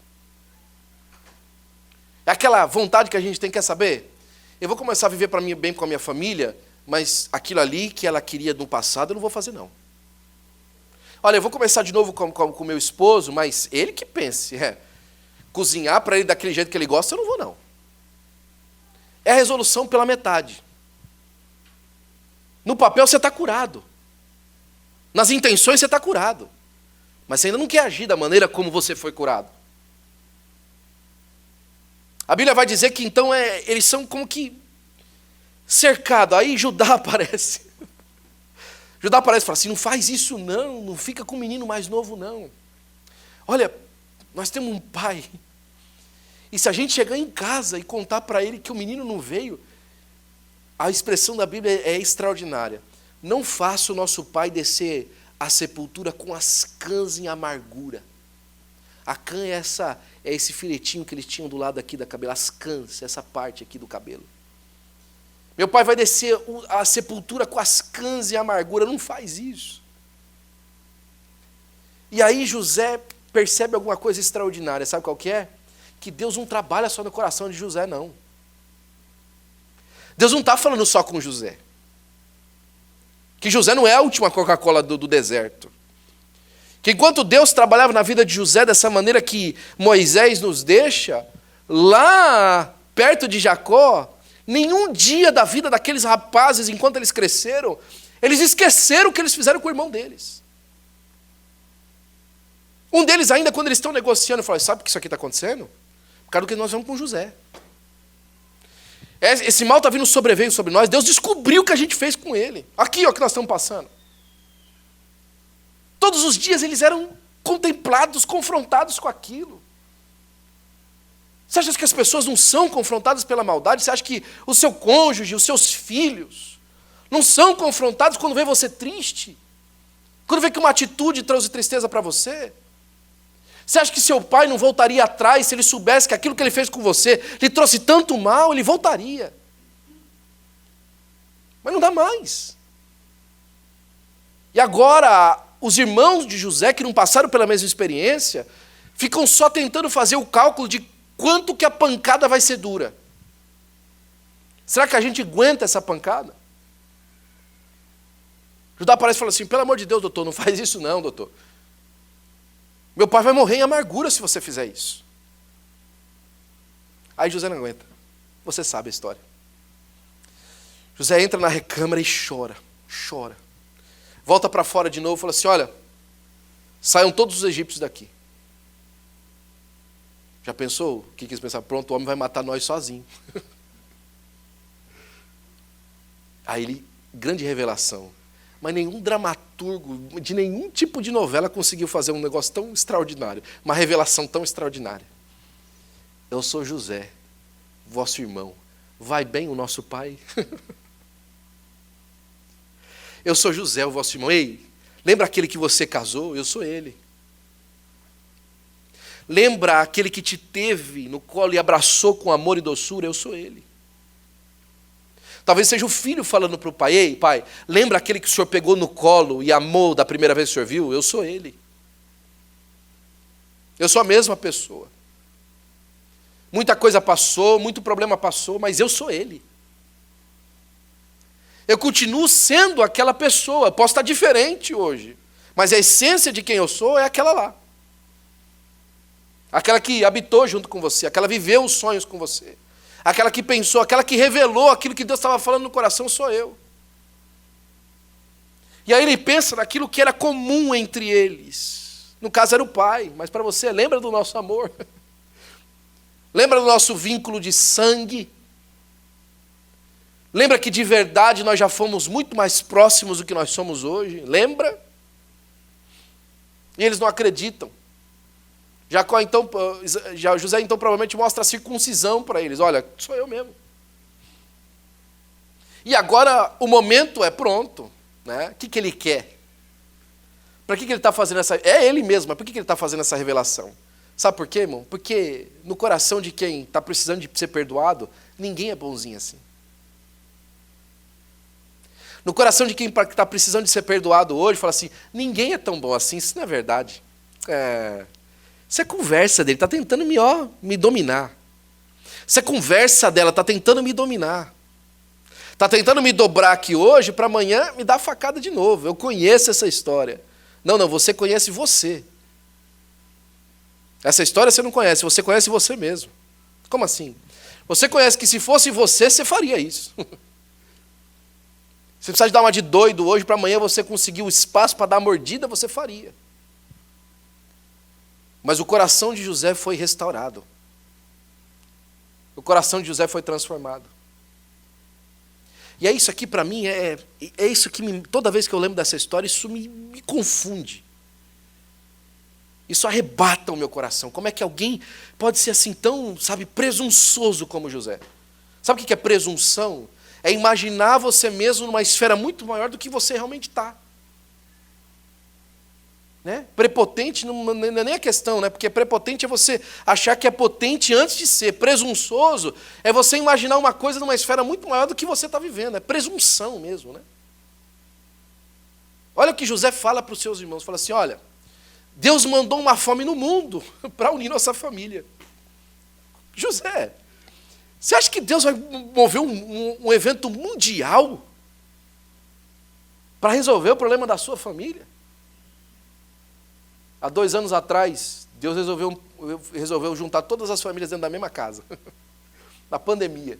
É aquela vontade que a gente tem, quer saber? Eu vou começar a viver para mim bem com a minha família, mas aquilo ali que ela queria no passado, eu não vou fazer não. Olha, eu vou começar de novo com o meu esposo, mas ele que pense. Cozinhar para ele daquele jeito que ele gosta, eu não vou não. É a resolução pela metade. No papel você está curado. Nas intenções você está curado. Mas você ainda não quer agir da maneira como você foi curado. A Bíblia vai dizer que então eles são como que cercados. Aí Judá aparece. Judá aparece e fala assim, não faz isso não fica com o menino mais novo não. Olha, Nós temos um pai. E se a gente chegar em casa e contar para ele que o menino não veio, a expressão da Bíblia é extraordinária. Não faça o nosso pai descer à sepultura com as cãs em amargura. A cã é esse filetinho que eles tinham do lado aqui da cabelo, as cãs, essa parte aqui do cabelo. Meu pai vai descer à sepultura com as cãs em amargura. Não faz isso. E aí José percebe alguma coisa extraordinária. Sabe qual que é? Que Deus não trabalha só no coração de José, não. Deus não está falando só com José. Que José não é a última Coca-Cola do deserto. Que enquanto Deus trabalhava na vida de José dessa maneira que Moisés nos deixa, lá perto de Jacó, nenhum dia da vida daqueles rapazes, enquanto eles cresceram, eles esqueceram o que eles fizeram com o irmão deles. Um deles ainda, quando eles estão negociando, fala: sabe o que isso aqui está acontecendo? Por causa do que nós vamos com José. Esse mal está vindo sobreveio sobre nós. Deus descobriu o que a gente fez com ele. Aqui, ó, que nós estamos passando. Todos os dias eles eram contemplados, confrontados com aquilo. Você acha que as pessoas não são confrontadas pela maldade? Você acha que o seu cônjuge, os seus filhos, não são confrontados quando vê você triste? Quando vê que uma atitude trouxe tristeza para você? Você acha que seu pai não voltaria atrás se ele soubesse que aquilo que ele fez com você lhe trouxe tanto mal? Ele voltaria. Mas não dá mais. E agora, os irmãos de José, que não passaram pela mesma experiência, ficam só tentando fazer o cálculo de quanto que a pancada vai ser dura. Será que a gente aguenta essa pancada? Judá aparece e fala assim: pelo amor de Deus, doutor, não faz isso não, doutor. Meu pai vai morrer em amargura se você fizer isso. Aí José não aguenta. Você sabe a história. José entra na recâmara e chora. Chora. Volta para fora de novo e fala assim: olha, saiam todos os egípcios daqui. Já pensou? O que eles pensaram? Pronto, o homem vai matar nós sozinho. Aí ele, grande revelação. Mas nenhum dramaturgo, de nenhum tipo de novela conseguiu fazer um negócio tão extraordinário. Uma revelação tão extraordinária. Eu sou José, vosso irmão. Vai bem o nosso pai? Eu sou José, o vosso irmão. Ei, lembra aquele que você casou? Eu sou ele. Lembra aquele que te teve no colo e abraçou com amor e doçura? Eu sou ele. Talvez seja o filho falando para o pai: ei, pai, lembra aquele que o senhor pegou no colo e amou da primeira vez que o senhor viu? Eu sou ele. Eu sou a mesma pessoa. Muita coisa passou, muito problema passou, mas eu sou ele. Eu continuo sendo aquela pessoa. Posso estar diferente hoje, mas a essência de quem eu sou é aquela lá. Aquela que habitou junto com você, aquela que viveu os sonhos com você. Aquela que pensou, aquela que revelou aquilo que Deus estava falando no coração, sou eu. E aí ele pensa naquilo que era comum entre eles. No caso era o pai, mas para você, lembra do nosso amor? Lembra do nosso vínculo de sangue? Lembra que de verdade nós já fomos muito mais próximos do que nós somos hoje? Lembra? E eles não acreditam. José então provavelmente mostra a circuncisão para eles. Olha, sou eu mesmo. E agora o momento é pronto. Né? O que ele quer? Para que ele está fazendo essa... É ele mesmo, mas por que ele está fazendo essa revelação? Sabe por quê, irmão? Porque no coração de quem está precisando de ser perdoado, ninguém é bonzinho assim. No coração de quem está precisando de ser perdoado hoje, fala assim: ninguém é tão bom assim. Isso não é verdade. Isso é conversa dele, está tentando me dominar. Isso é conversa dela, está tentando me dominar. Está tentando me dobrar aqui hoje para amanhã me dar facada de novo. Eu conheço essa história. Não, você conhece você. Essa história você não conhece, você conhece você mesmo. Como assim? Você conhece que se fosse você, você faria isso. Se precisar de dar uma de doido hoje para amanhã você conseguir o espaço para dar a mordida, você faria. Mas o coração de José foi restaurado. O coração de José foi transformado. E é isso aqui para mim, é isso que toda vez que eu lembro dessa história, isso me confunde. Isso arrebata o meu coração. Como é que alguém pode ser assim tão, presunçoso como José? Sabe o que é presunção? É imaginar você mesmo numa esfera muito maior do que você realmente está. Né? Prepotente não é nem a questão, né? Porque prepotente é você achar que é potente antes de ser. Presunçoso é você imaginar uma coisa numa esfera muito maior do que você está vivendo. É presunção mesmo. Né? Olha o que José fala para os seus irmãos. Fala assim, olha, Deus mandou uma fome no mundo para unir nossa família. José, você acha que Deus vai mover um evento mundial para resolver o problema da sua família? Há 2 anos atrás, Deus resolveu juntar todas as famílias dentro da mesma casa. Na pandemia.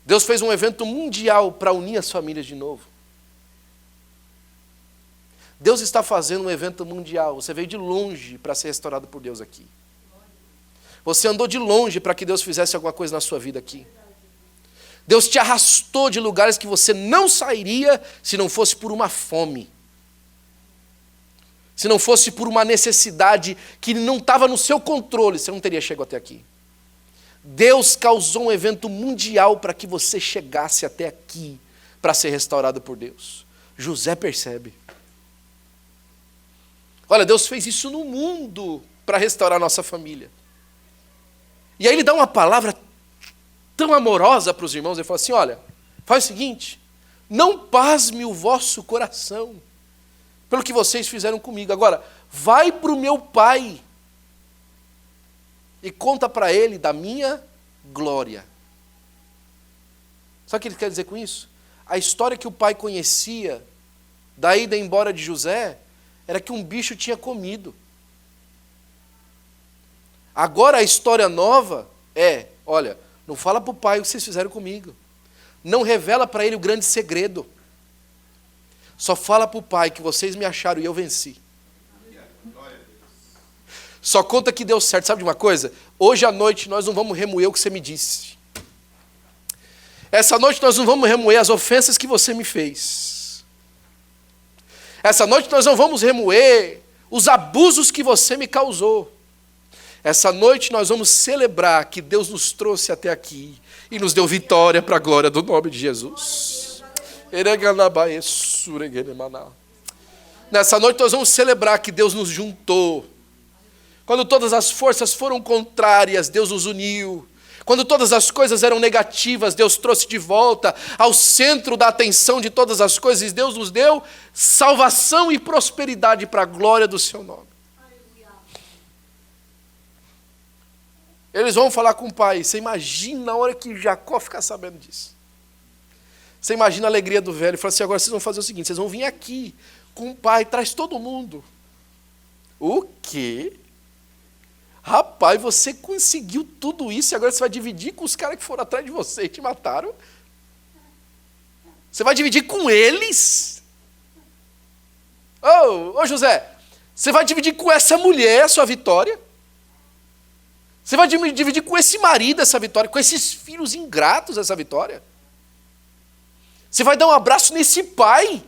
Deus fez um evento mundial para unir as famílias de novo. Deus está fazendo um evento mundial. Você veio de longe para ser restaurado por Deus aqui. Você andou de longe para que Deus fizesse alguma coisa na sua vida aqui. Deus te arrastou de lugares que você não sairia se não fosse por uma fome. Se não fosse por uma necessidade que não estava no seu controle, você não teria chegado até aqui. Deus causou um evento mundial para que você chegasse até aqui, para ser restaurado por Deus. José percebe. Olha, Deus fez isso no mundo para restaurar a nossa família. E aí ele dá uma palavra tão amorosa para os irmãos, ele fala assim, olha, faz o seguinte, não pasme o vosso coração pelo que vocês fizeram comigo. Agora, vai para o meu pai e conta para ele da minha glória. Sabe o que ele quer dizer com isso? A história que o pai conhecia da ida embora de José era que um bicho tinha comido. Agora a história nova é, olha, não fala para o pai o que vocês fizeram comigo. Não revela para ele o grande segredo. Só fala para o pai que vocês me acharam e eu venci. Só conta que deu certo. Sabe de uma coisa? Hoje à noite nós não vamos remoer o que você me disse. Essa noite nós não vamos remoer as ofensas que você me fez. Essa noite nós não vamos remoer os abusos que você me causou. Essa noite nós vamos celebrar que Deus nos trouxe até aqui e nos deu vitória para a glória do nome de Jesus. Nessa noite nós vamos celebrar que Deus nos juntou. Quando todas as forças foram contrárias, Deus nos uniu. Quando todas as coisas eram negativas, Deus trouxe de volta ao centro da atenção de todas as coisas. Deus nos deu salvação e prosperidade para a glória do seu nome. Eles vão falar com o pai. Você imagina a hora que Jacó ficar sabendo disso. Você imagina a alegria do velho. Ele fala assim, agora vocês vão fazer o seguinte, vocês vão vir aqui com o pai, traz todo mundo. O quê? Rapaz, você conseguiu tudo isso e agora você vai dividir com os caras que foram atrás de você e te mataram? Você vai dividir com eles? Ô José, você vai dividir com essa mulher a sua vitória? Você vai dividir com esse marido essa vitória, com esses filhos ingratos essa vitória? Você vai dar um abraço nesse pai?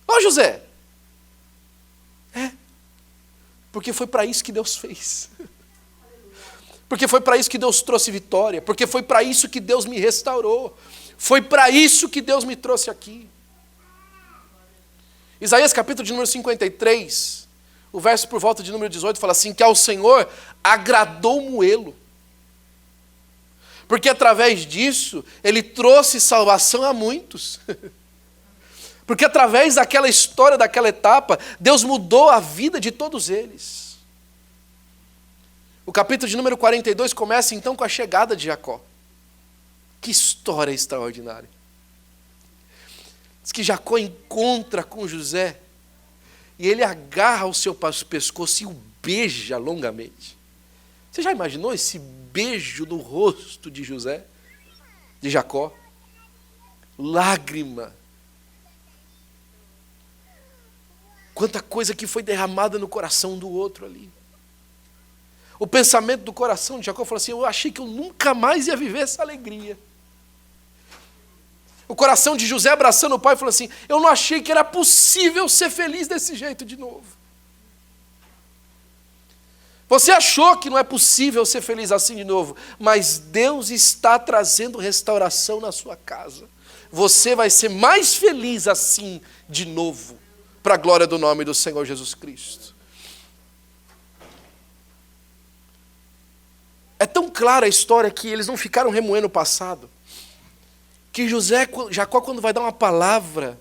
Ô José. Porque foi para isso que Deus fez. Porque foi para isso que Deus trouxe vitória. Porque foi para isso que Deus me restaurou. Foi para isso que Deus me trouxe aqui. Isaías capítulo de número 53, o verso por volta de número 18 fala assim, que ao Senhor agradou moê-lo. Porque através disso, ele trouxe salvação a muitos. Porque através daquela história, daquela etapa, Deus mudou a vida de todos eles. O capítulo de número 42 começa então com a chegada de Jacó. Que história extraordinária. Diz que Jacó encontra com José e ele agarra o seu pescoço e o beija longamente. Você já imaginou esse beijo no rosto de José, de Jacó? Lágrima. Quanta coisa que foi derramada no coração do outro ali. O pensamento do coração de Jacó falou assim, eu achei que eu nunca mais ia viver essa alegria. O coração de José abraçando o pai e falando assim, eu não achei que era possível ser feliz desse jeito de novo. Você achou que não é possível ser feliz assim de novo, mas Deus está trazendo restauração na sua casa. Você vai ser mais feliz assim de novo, para a glória do nome do Senhor Jesus Cristo. É tão clara a história que eles não ficaram remoendo o passado, que Jacó, quando vai dar uma palavra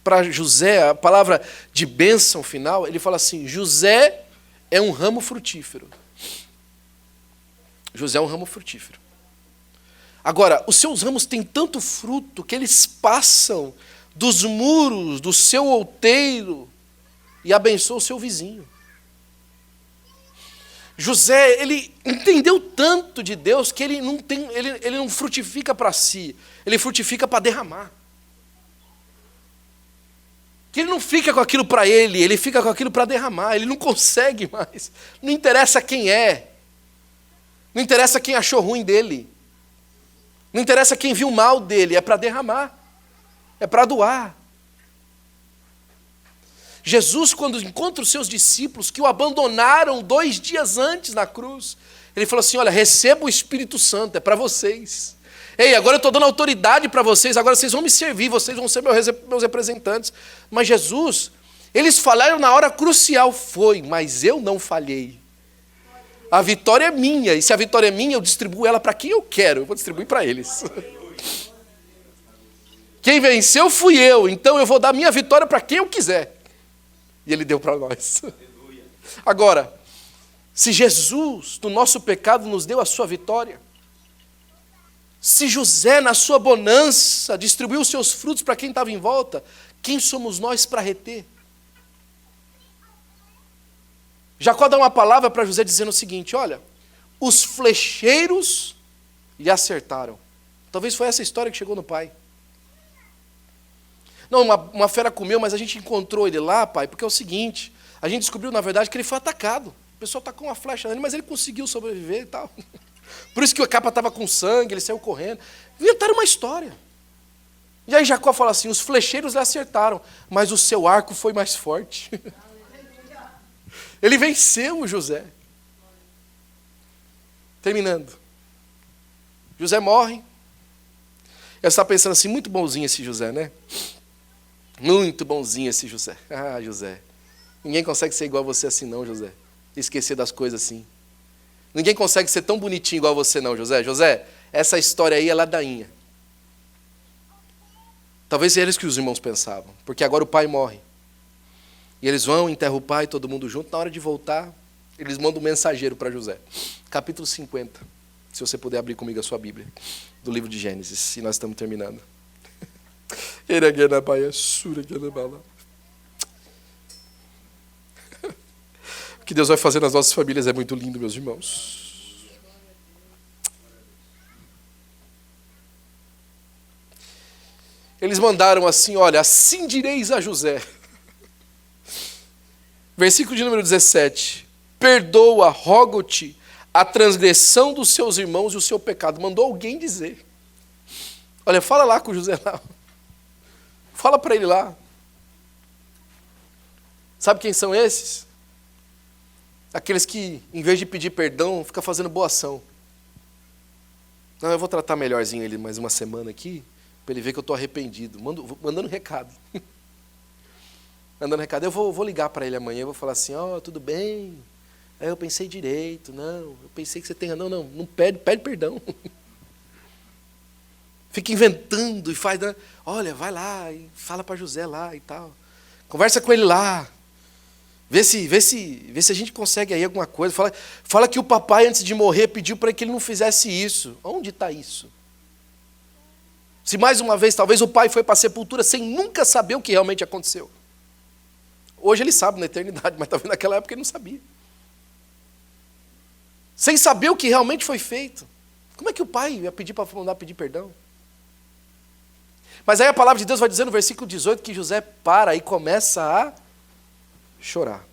para José, a palavra de bênção final, ele fala assim, José é um ramo frutífero. José é um ramo frutífero. Agora, os seus ramos têm tanto fruto que eles passam dos muros do seu outeiro e abençoam o seu vizinho. José, ele entendeu tanto de Deus que ele não frutifica para si, ele frutifica para derramar. Que ele não fica com aquilo para ele fica com aquilo para derramar, ele não consegue mais. Não interessa quem é, não interessa quem achou ruim dele, não interessa quem viu mal dele, é para derramar, é para doar. Jesus, quando encontra os seus discípulos, que o abandonaram 2 dias antes na cruz, ele falou assim, olha, receba o Espírito Santo, é para vocês. Ei, agora eu estou dando autoridade para vocês, agora vocês vão me servir, vocês vão ser meus representantes. Mas Jesus, eles falaram na hora crucial, mas eu não falhei. A vitória é minha, e se a vitória é minha, eu distribuo ela para quem eu quero, eu vou distribuir para eles. Quem venceu fui eu, então eu vou dar minha vitória para quem eu quiser. E ele deu para nós. Agora, se Jesus, do nosso pecado, nos deu a sua vitória, se José, na sua bonança, distribuiu os seus frutos para quem estava em volta, quem somos nós para reter? Jacó dá uma palavra para José dizendo o seguinte, olha, os flecheiros lhe acertaram. Talvez foi essa história que chegou no pai. Não, uma fera comeu, mas a gente encontrou ele lá, pai, porque é o seguinte, a gente descobriu, na verdade, que ele foi atacado. O pessoal tacou uma flecha nele, mas ele conseguiu sobreviver e tal. Por isso que a capa estava com sangue, ele saiu correndo. Inventaram uma história. E aí Jacó fala assim, os flecheiros lhe acertaram, mas o seu arco foi mais forte. Ele venceu o José. Terminando. José morre. Eu estava pensando assim, muito bonzinho esse José, né? Muito bonzinho esse José. Ah, José. Ninguém consegue ser igual a você assim não, José. Esquecer das coisas assim. Ninguém consegue ser tão bonitinho igual a você não, José. José, essa história aí é ladainha. Talvez seja eles que os irmãos pensavam. Porque agora o pai morre. E eles vão, enterram o pai, todo mundo junto. Na hora de voltar, eles mandam um mensageiro para José. Capítulo 50. Se você puder abrir comigo a sua Bíblia. Do livro de Gênesis. E nós estamos terminando. O que Deus vai fazer nas nossas famílias é muito lindo, meus irmãos. Eles mandaram assim, olha, assim direis a José. Versículo de número 17. Perdoa, rogo-te, a transgressão dos seus irmãos e o seu pecado. Mandou alguém dizer. Olha, fala lá com o José lá. Fala para ele lá. Sabe quem são esses? Aqueles que, em vez de pedir perdão, ficam fazendo boa ação. Não, eu vou tratar melhorzinho ele mais uma semana aqui, para ele ver que eu estou arrependido. Mandando recado. Mandando recado. Eu vou ligar para ele amanhã, eu vou falar assim, tudo bem. Aí eu pensei direito, eu pensei que você tem... Não pede perdão. Fica inventando e faz... Olha, vai lá e fala para José lá e tal. Conversa com ele lá. Vê se a gente consegue aí alguma coisa. Fala que o papai, antes de morrer, pediu para que ele não fizesse isso. Onde está isso? Se mais uma vez, talvez o pai foi para a sepultura sem nunca saber o que realmente aconteceu. Hoje ele sabe na eternidade, mas talvez naquela época ele não sabia. Sem saber o que realmente foi feito. Como é que o pai ia pedir para mandar pedir perdão? Mas aí a palavra de Deus vai dizer no versículo 18 que José para e começa a chorar.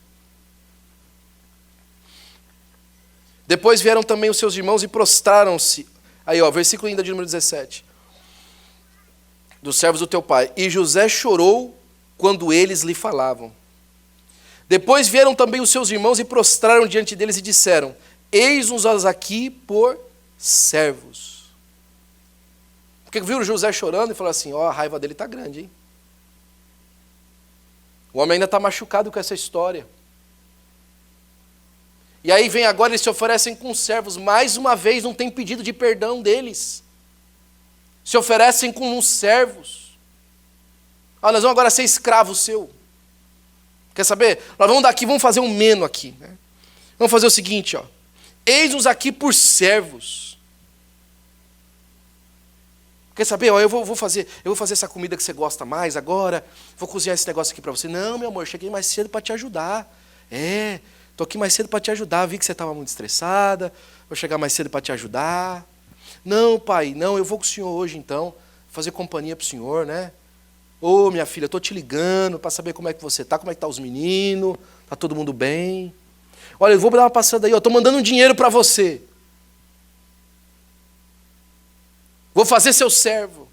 Depois vieram também os seus irmãos e prostraram-se. Aí, versículo ainda de número 17. dos servos do teu pai. E José chorou quando eles lhe falavam. Depois vieram também os seus irmãos e prostraram diante deles e disseram: eis-nos aqui por servos. Porque viram José chorando e falaram assim: ó, a raiva dele está grande, hein? O homem ainda está machucado com essa história. E aí vem agora, eles se oferecem com servos. Mais uma vez não tem pedido de perdão deles. Se oferecem com uns servos. Nós vamos agora ser escravo seu. Quer saber? Nós vamos daqui, vamos fazer um meno aqui. Né? Vamos fazer o seguinte, ó. Eis-nos aqui por servos. Quer saber? Ó, eu vou fazer essa comida que você gosta mais agora. Vou cozinhar esse negócio aqui para você. Não, meu amor, cheguei mais cedo para te ajudar. Estou aqui mais cedo para te ajudar. Vi que você estava muito estressada. Vou chegar mais cedo para te ajudar. Não, pai, não, eu vou com o senhor hoje então. Fazer companhia para o senhor, né? Ô, minha filha, estou te ligando para saber como é que você está, como é que estão os meninos. Está todo mundo bem? Olha, eu vou dar uma passada aí. Estou mandando um dinheiro para você. Vou fazer seu servo.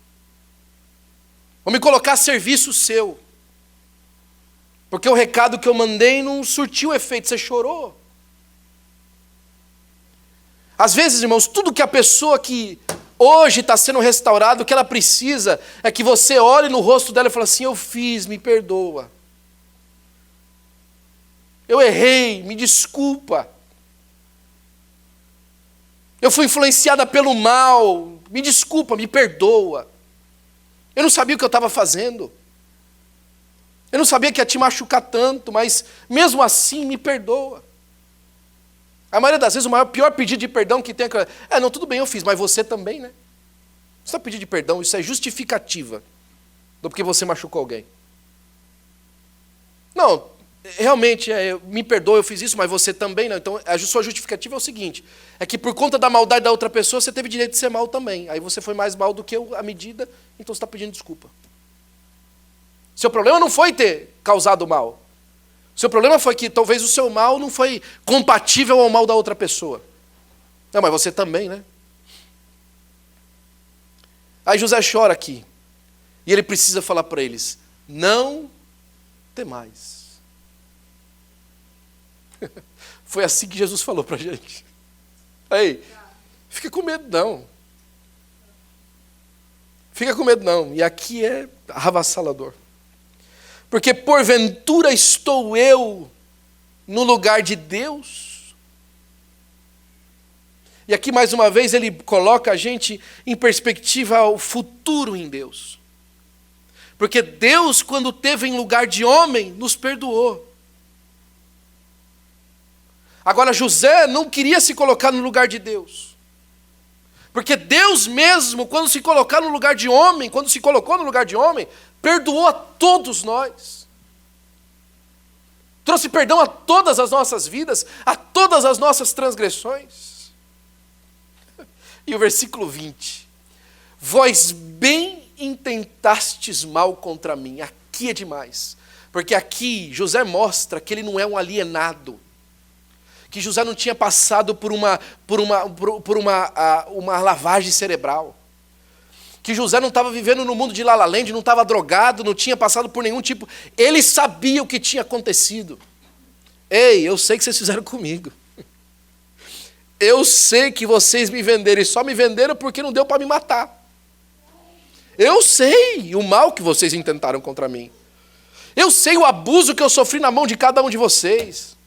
Vou me colocar a serviço seu. Porque o recado que eu mandei não surtiu efeito, você chorou. Às vezes, irmãos, tudo que a pessoa que hoje está sendo restaurada, o que ela precisa é que você olhe no rosto dela e fale assim: eu fiz, me perdoa. Eu errei, me desculpa. Eu fui influenciada pelo mal, me desculpa, me perdoa. Eu não sabia o que eu estava fazendo. Eu não sabia que ia te machucar tanto, mas mesmo assim me perdoa. A maioria das vezes o pior pedido de perdão que tem é: não, tudo bem, eu fiz, mas você também, né? Você está pedindo de perdão, isso é justificativa do porque você machucou alguém. Não, realmente, me perdoa, eu fiz isso, mas você também não. Então, a sua justificativa é o seguinte: é que por conta da maldade da outra pessoa, você teve direito de ser mal também. Aí você foi mais mal do que a medida, então você está pedindo desculpa. Seu problema não foi ter causado mal. Seu problema foi que talvez o seu mal não foi compatível ao mal da outra pessoa. Não, mas você também, né? Aí José chora aqui. E ele precisa falar para eles: não temais. Foi assim que Jesus falou para a gente. Aí, fica com medo não. Fica com medo não. E aqui é avassalador. Porque porventura estou eu no lugar de Deus? E aqui mais uma vez ele coloca a gente em perspectiva ao futuro em Deus. Porque Deus, quando teve em lugar de homem, nos perdoou. Agora José não queria se colocar no lugar de Deus. Porque Deus mesmo, quando se colocar no lugar de homem, quando se colocou no lugar de homem, perdoou a todos nós. Trouxe perdão a todas as nossas vidas, a todas as nossas transgressões. E o versículo 20. Vós bem intentastes mal contra mim. Aqui é demais. Porque aqui José mostra que ele não é um alienado. Que José não tinha passado por uma lavagem cerebral. Que José não estava vivendo no mundo de La La Land, não estava drogado, não tinha passado por nenhum tipo. Ele sabia o que tinha acontecido. Ei, eu sei que vocês fizeram comigo. Eu sei que vocês me venderam, e só me venderam porque não deu para me matar. Eu sei o mal que vocês intentaram contra mim. Eu sei o abuso que eu sofri na mão de cada um de vocês.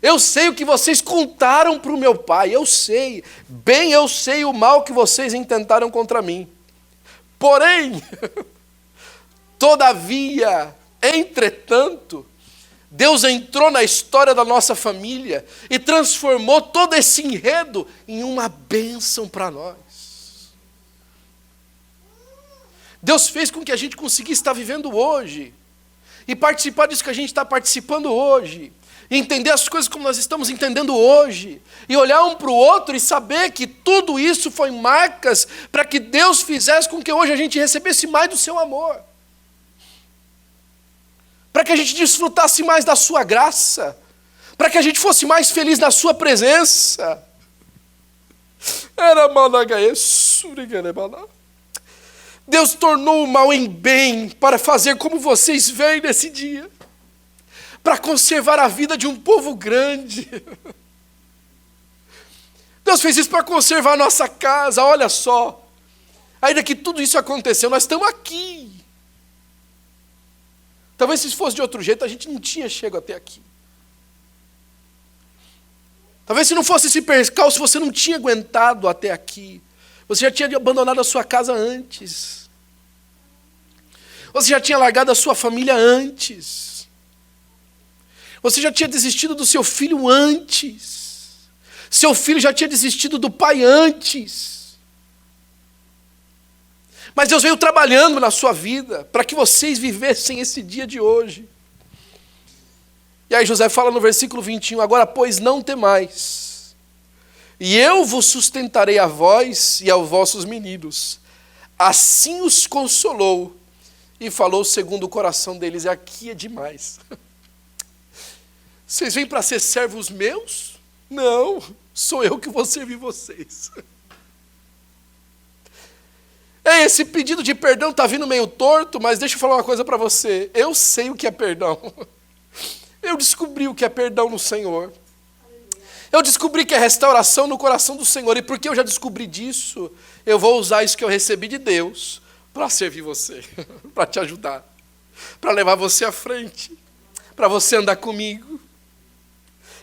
Eu sei o que vocês contaram para o meu pai, eu sei o mal que vocês intentaram contra mim. Porém, todavia, entretanto, Deus entrou na história da nossa família e transformou todo esse enredo em uma bênção para nós. Deus fez com que a gente conseguisse estar vivendo hoje e participar disso que a gente está participando hoje. E entender as coisas como nós estamos entendendo hoje. E olhar um para o outro e saber que tudo isso foi marcas para que Deus fizesse com que hoje a gente recebesse mais do seu amor. Para que a gente desfrutasse mais da sua graça. Para que a gente fosse mais feliz na sua presença. Deus tornou o mal em bem para fazer como vocês veem nesse dia, para conservar a vida de um povo grande. Deus fez isso para conservar a nossa casa, olha só. Ainda que tudo isso aconteceu, nós estamos aqui. Talvez se fosse de outro jeito, a gente não tinha chegado até aqui. Talvez se não fosse esse percalço, você não tinha aguentado até aqui. Você já tinha abandonado a sua casa antes. Você já tinha largado a sua família antes. Você já tinha desistido do seu filho antes. Seu filho já tinha desistido do pai antes. Mas Deus veio trabalhando na sua vida para que vocês vivessem esse dia de hoje. E aí José fala no versículo 21, agora, pois, não temais, e eu vos sustentarei a vós e aos vossos meninos. Assim os consolou e falou segundo o coração deles. E aqui é demais. Vocês vêm para ser servos meus? Não, sou eu que vou servir vocês. Esse pedido de perdão está vindo meio torto, mas deixa eu falar uma coisa para você. Eu sei o que é perdão. Eu descobri o que é perdão no Senhor. Eu descobri que é restauração no coração do Senhor. E porque eu já descobri disso, eu vou usar isso que eu recebi de Deus para servir você, para te ajudar, para levar você à frente, para você andar comigo.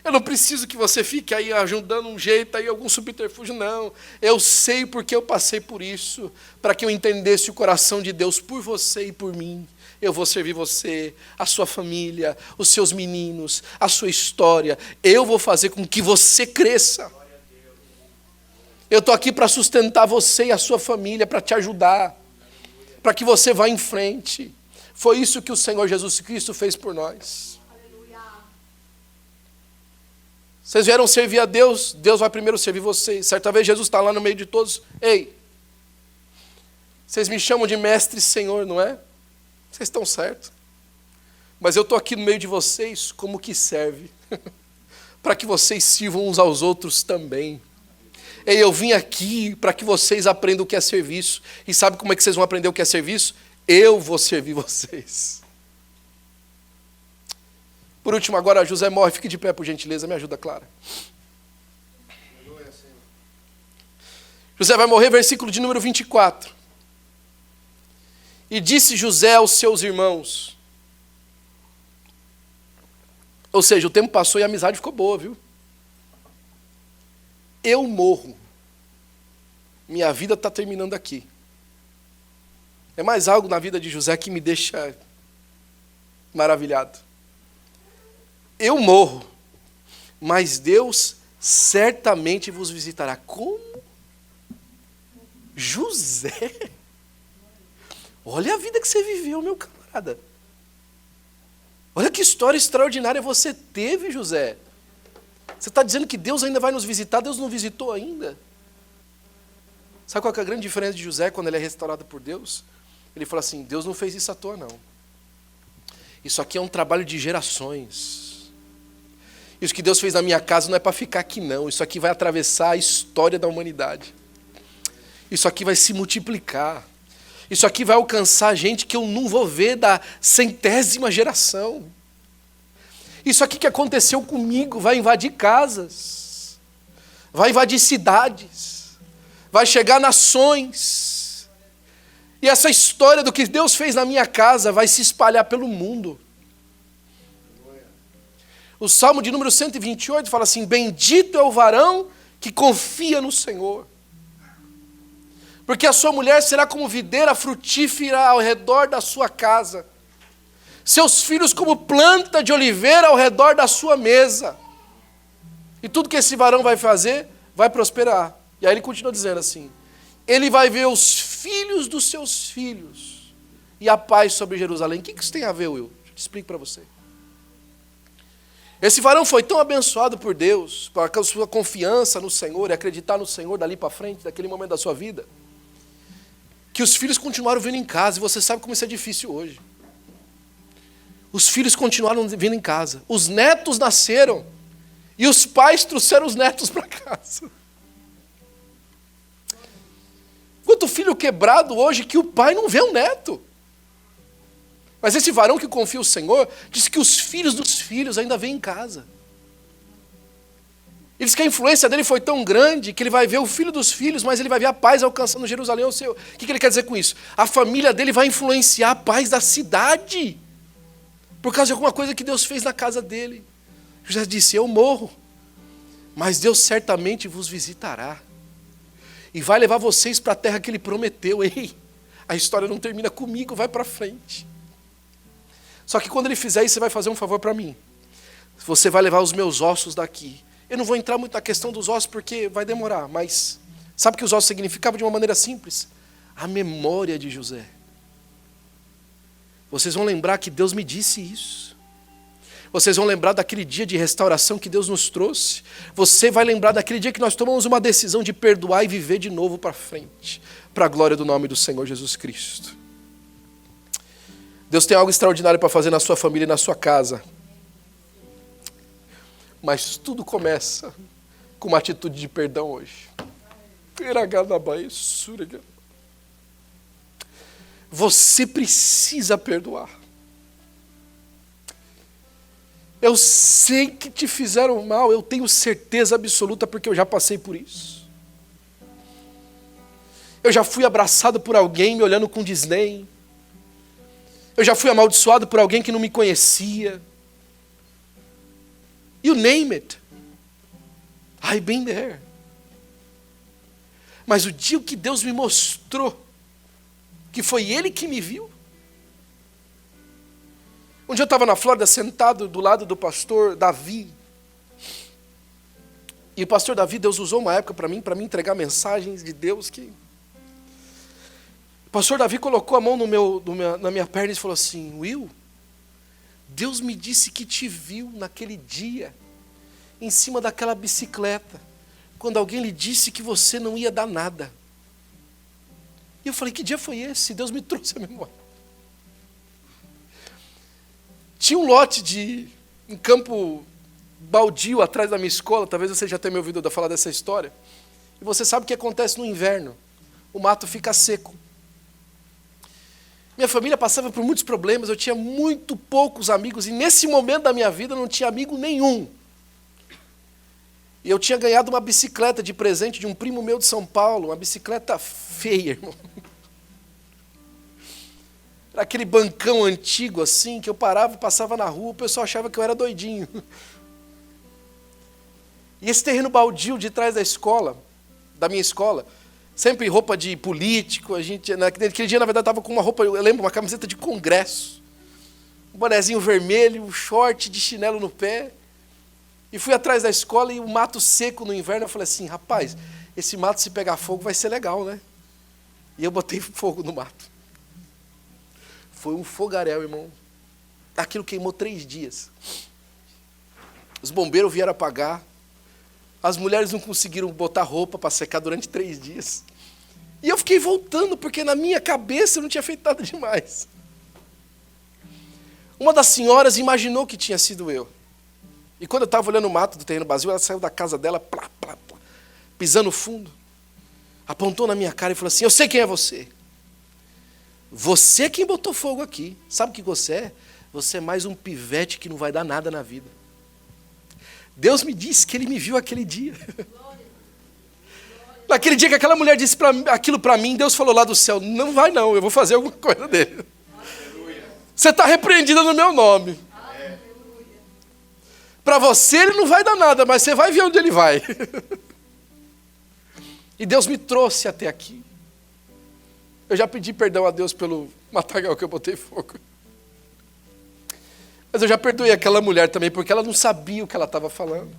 Eu não preciso que você fique aí ajudando um jeito, aí algum subterfúgio, não. Eu sei porque eu passei por isso, para que eu entendesse o coração de Deus por você e por mim. Eu vou servir você, a sua família, os seus meninos, a sua história. Eu vou fazer com que você cresça. Eu estou aqui para sustentar você e a sua família, para te ajudar, para que você vá em frente. Foi isso que o Senhor Jesus Cristo fez por nós. Vocês vieram servir a Deus, Deus vai primeiro servir vocês. Certa vez Jesus está lá no meio de todos. Ei, vocês me chamam de mestre e Senhor, não é? Vocês estão certos. Mas eu estou aqui no meio de vocês como que serve. Para que vocês sirvam uns aos outros também. Ei, eu vim aqui para que vocês aprendam o que é serviço. E sabe como é que vocês vão aprender o que é serviço? Eu vou servir vocês. Por último, agora José morre. Fique de pé, por gentileza. Me ajuda, Clara. José vai morrer, versículo de número 24. E disse José aos seus irmãos. Ou seja, o tempo passou e a amizade ficou boa, viu? Eu morro. Minha vida está terminando aqui. É mais algo na vida de José que me deixa maravilhado. Eu morro, mas Deus certamente vos visitará. Como? José? Olha a vida que você viveu, meu camarada. Olha que história extraordinária você teve, José. Você está dizendo que Deus ainda vai nos visitar, Deus não visitou ainda. Sabe qual é a grande diferença de José quando ele é restaurado por Deus? Ele fala assim, Deus não fez isso à toa, não. Isso aqui é um trabalho de gerações. Isso que Deus fez na minha casa não é para ficar aqui, não. Isso aqui vai atravessar a história da humanidade. Isso aqui vai se multiplicar. Isso aqui vai alcançar gente que eu não vou ver da 100ª geração. Isso aqui que aconteceu comigo vai invadir casas, vai invadir cidades, vai chegar a nações. E essa história do que Deus fez na minha casa vai se espalhar pelo mundo. O Salmo de número 128 fala assim, bendito é o varão que confia no Senhor. Porque a sua mulher será como videira frutífera ao redor da sua casa. Seus filhos como planta de oliveira ao redor da sua mesa. E tudo que esse varão vai fazer, vai prosperar. E aí ele continua dizendo assim, ele vai ver os filhos dos seus filhos e a paz sobre Jerusalém. O que isso tem a ver, Will? Deixa eu te explico para você. Esse varão foi tão abençoado por Deus, com a sua confiança no Senhor e acreditar no Senhor dali para frente, daquele momento da sua vida, que os filhos continuaram vindo em casa, e você sabe como isso é difícil hoje. Os filhos continuaram vindo em casa, os netos nasceram, e os pais trouxeram os netos para casa. Quanto filho quebrado hoje que o pai não vê o neto. Mas esse varão que confia no Senhor, diz que os filhos dos filhos ainda vêm em casa. Ele diz que a influência dele foi tão grande que ele vai ver o filho dos filhos, mas ele vai ver a paz alcançando Jerusalém. O que ele quer dizer com isso? A família dele vai influenciar a paz da cidade, por causa de alguma coisa que Deus fez na casa dele. José disse, eu morro, mas Deus certamente vos visitará. E vai levar vocês para a terra que ele prometeu. Ei, a história não termina comigo, vai para frente. Só que quando ele fizer isso, você vai fazer um favor para mim. Você vai levar os meus ossos daqui. Eu não vou entrar muito na questão dos ossos porque vai demorar, mas sabe o que os ossos significavam de uma maneira simples? A memória de José. Vocês vão lembrar que Deus me disse isso. Vocês vão lembrar daquele dia de restauração que Deus nos trouxe. Você vai lembrar daquele dia que nós tomamos uma decisão de perdoar e viver de novo para frente, para a glória do nome do Senhor Jesus Cristo. Deus tem algo extraordinário para fazer na sua família e na sua casa. Mas tudo começa com uma atitude de perdão hoje. Você precisa perdoar. Eu sei que te fizeram mal, eu tenho certeza absoluta porque eu já passei por isso. Eu já fui abraçado por alguém me olhando com desdém. Eu já fui amaldiçoado por alguém que não me conhecia. You name it. I've been there. Mas o dia que Deus me mostrou que foi Ele que me viu. Um dia eu estava na Flórida sentado do lado do pastor Davi. E o pastor Davi, Deus usou uma época para mim entregar mensagens de Deus que... O pastor Davi colocou a mão na minha perna e falou assim, Will, Deus me disse que te viu naquele dia, em cima daquela bicicleta, quando alguém lhe disse que você não ia dar nada. E eu falei, que dia foi esse? Deus me trouxe a memória. Tinha um lote um campo baldio atrás da minha escola, talvez você já tenha me ouvido falar dessa história. E você sabe o que acontece no inverno, o mato fica seco. Minha família passava por muitos problemas, eu tinha muito poucos amigos, e nesse momento da minha vida eu não tinha amigo nenhum. E eu tinha ganhado uma bicicleta de presente de um primo meu de São Paulo, uma bicicleta feia, irmão. Era aquele bancão antigo assim, que eu passava na rua, o pessoal achava que eu era doidinho. E esse terreno baldio de trás da minha escola, sempre roupa de político, naquele dia, na verdade, estava com uma roupa, eu lembro, uma camiseta de congresso, um bonezinho vermelho, um short de chinelo no pé, e fui atrás da escola e o mato seco no inverno, eu falei assim, rapaz, esse mato se pegar fogo vai ser legal, né? E eu botei fogo no mato. Foi um fogaréu, irmão. Aquilo queimou 3 dias. Os bombeiros vieram apagar. As mulheres não conseguiram botar roupa para secar durante 3 dias. E eu fiquei voltando, porque na minha cabeça eu não tinha feito nada demais. Uma das senhoras imaginou que tinha sido eu. E quando eu estava olhando o mato do terreno vazio, ela saiu da casa dela, plá, plá, plá, pisando fundo. Apontou na minha cara e falou assim, eu sei quem é você. Você é quem botou fogo aqui. Sabe o que você é? Você é mais um pivete que não vai dar nada na vida. Deus me disse que Ele me viu aquele dia. Naquele dia que aquela mulher disse aquilo para mim, Deus falou lá do céu, não vai não, eu vou fazer alguma coisa dele. Você está repreendida no meu nome. Para você ele não vai dar nada, mas você vai ver onde ele vai. E Deus me trouxe até aqui. Eu já pedi perdão a Deus pelo matagal que eu botei fogo. Mas eu já perdoei aquela mulher também, porque ela não sabia o que ela estava falando.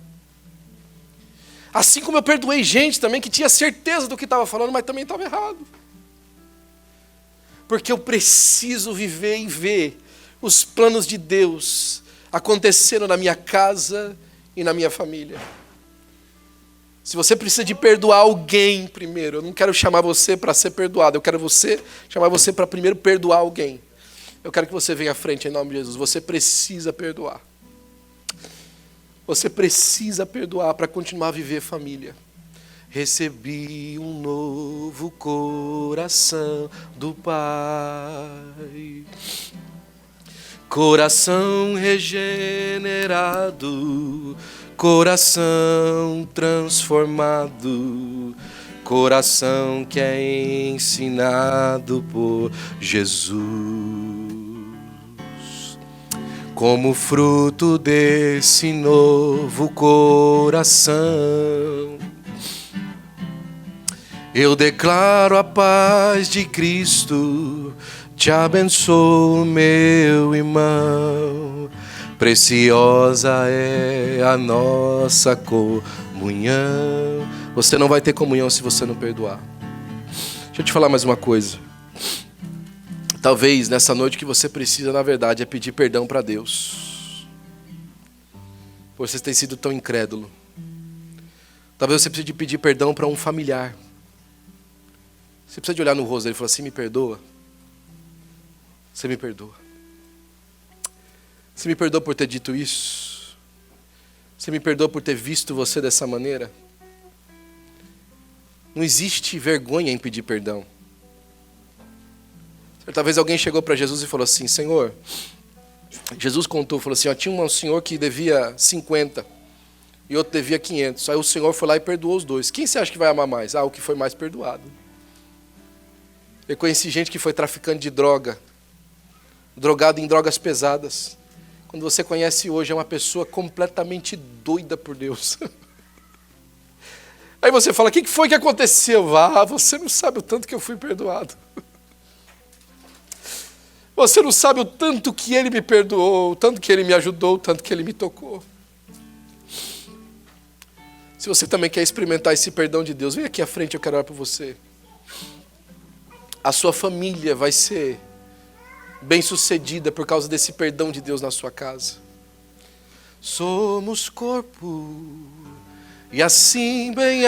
Assim como eu perdoei gente também que tinha certeza do que estava falando, mas também estava errado. Porque eu preciso viver e ver os planos de Deus acontecendo na minha casa e na minha família. Se você precisa de perdoar alguém primeiro, eu não quero chamar você para ser perdoado, eu quero chamar você para primeiro perdoar alguém. Eu quero que você venha à frente em nome de Jesus. Você precisa perdoar. Você precisa perdoar para continuar a viver família. recebi um novo coração do Pai. Coração regenerado, coração transformado, coração que é ensinado por Jesus. Como fruto desse novo coração, eu declaro a paz de Cristo. Te abençoo, meu irmão, preciosa é a nossa comunhão. Você não vai ter comunhão se você não perdoar. Deixa eu te falar mais uma coisa. Talvez nessa noite o que você precisa, na verdade, é pedir perdão para Deus. Por você ter sido tão incrédulo. Talvez você precise de pedir perdão para um familiar. Você precisa de olhar no rosto dele e falar assim: me perdoa. Você me perdoa. Você me perdoa por ter dito isso? Você me perdoa por ter visto você dessa maneira? Não existe vergonha em pedir perdão. Talvez alguém chegou para Jesus e falou assim: Senhor, Jesus contou, falou assim, ó, tinha um senhor que devia 50 e outro devia 500. Aí o Senhor foi lá e perdoou os dois. Quem você acha que vai amar mais? O que foi mais perdoado. Eu conheci gente que foi traficante de droga, drogado em drogas pesadas. Quando você conhece hoje, é uma pessoa completamente doida por Deus. Aí você fala: o que foi que aconteceu? Você não sabe o tanto que eu fui perdoado. Você não sabe o tanto que Ele me perdoou, o tanto que Ele me ajudou, o tanto que Ele me tocou. Se você também quer experimentar esse perdão de Deus, vem aqui à frente, eu quero orar por você. A sua família vai ser bem-sucedida por causa desse perdão de Deus na sua casa. Somos corpo, e assim bem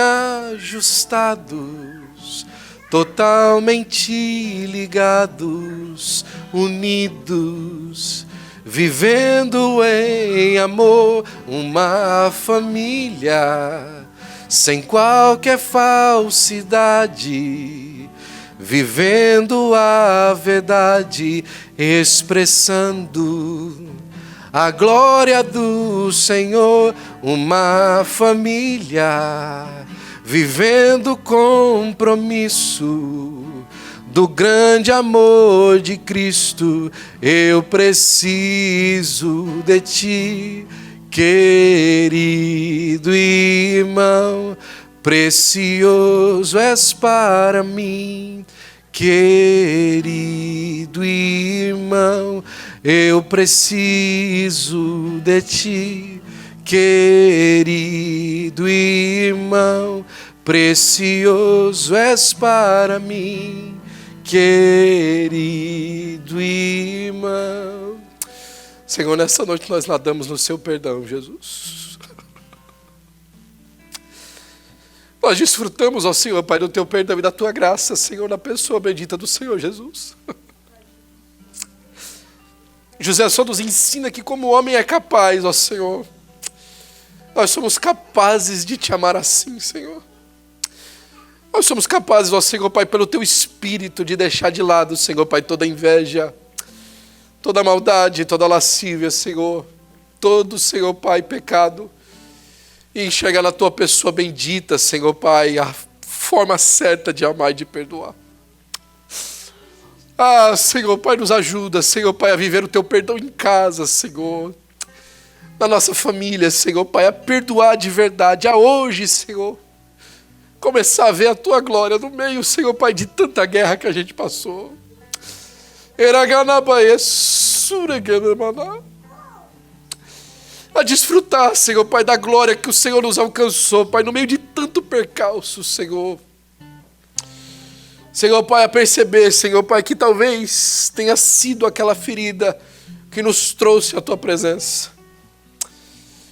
ajustados, totalmente ligados, unidos, vivendo em amor, uma família, sem qualquer falsidade, vivendo a verdade, expressando a glória do Senhor, uma família, vivendo o compromisso do grande amor de Cristo. Eu preciso de ti, querido irmão, precioso és para mim, querido irmão, eu preciso de ti, querido irmão, precioso és para mim, querido irmão. Senhor, nessa noite nós nadamos no seu perdão, Jesus. Nós desfrutamos, ó Senhor, Pai, do teu perdão e da tua graça, Senhor, na pessoa bendita do Senhor Jesus. José só nos ensina que como o homem é capaz, ó Senhor, nós somos capazes de te amar assim, Senhor. Nós somos capazes, ó Senhor, Pai, pelo teu Espírito, de deixar de lado, Senhor, Pai, toda inveja, toda maldade, toda lascívia, Senhor, todo, Senhor, Pai, pecado, e enxergar na tua pessoa bendita, Senhor, Pai, a forma certa de amar e de perdoar. Senhor, Pai, nos ajuda, Senhor, Pai, a viver o teu perdão em casa, Senhor, na nossa família, Senhor, Pai, a perdoar de verdade, a hoje, Senhor, começar a ver a tua glória no meio, Senhor, Pai, de tanta guerra que a gente passou. A desfrutar, Senhor, Pai, da glória que o Senhor nos alcançou, Pai, no meio de tanto percalço, Senhor. Senhor, Pai, a perceber, Senhor, Pai, que talvez tenha sido aquela ferida que nos trouxe a tua presença.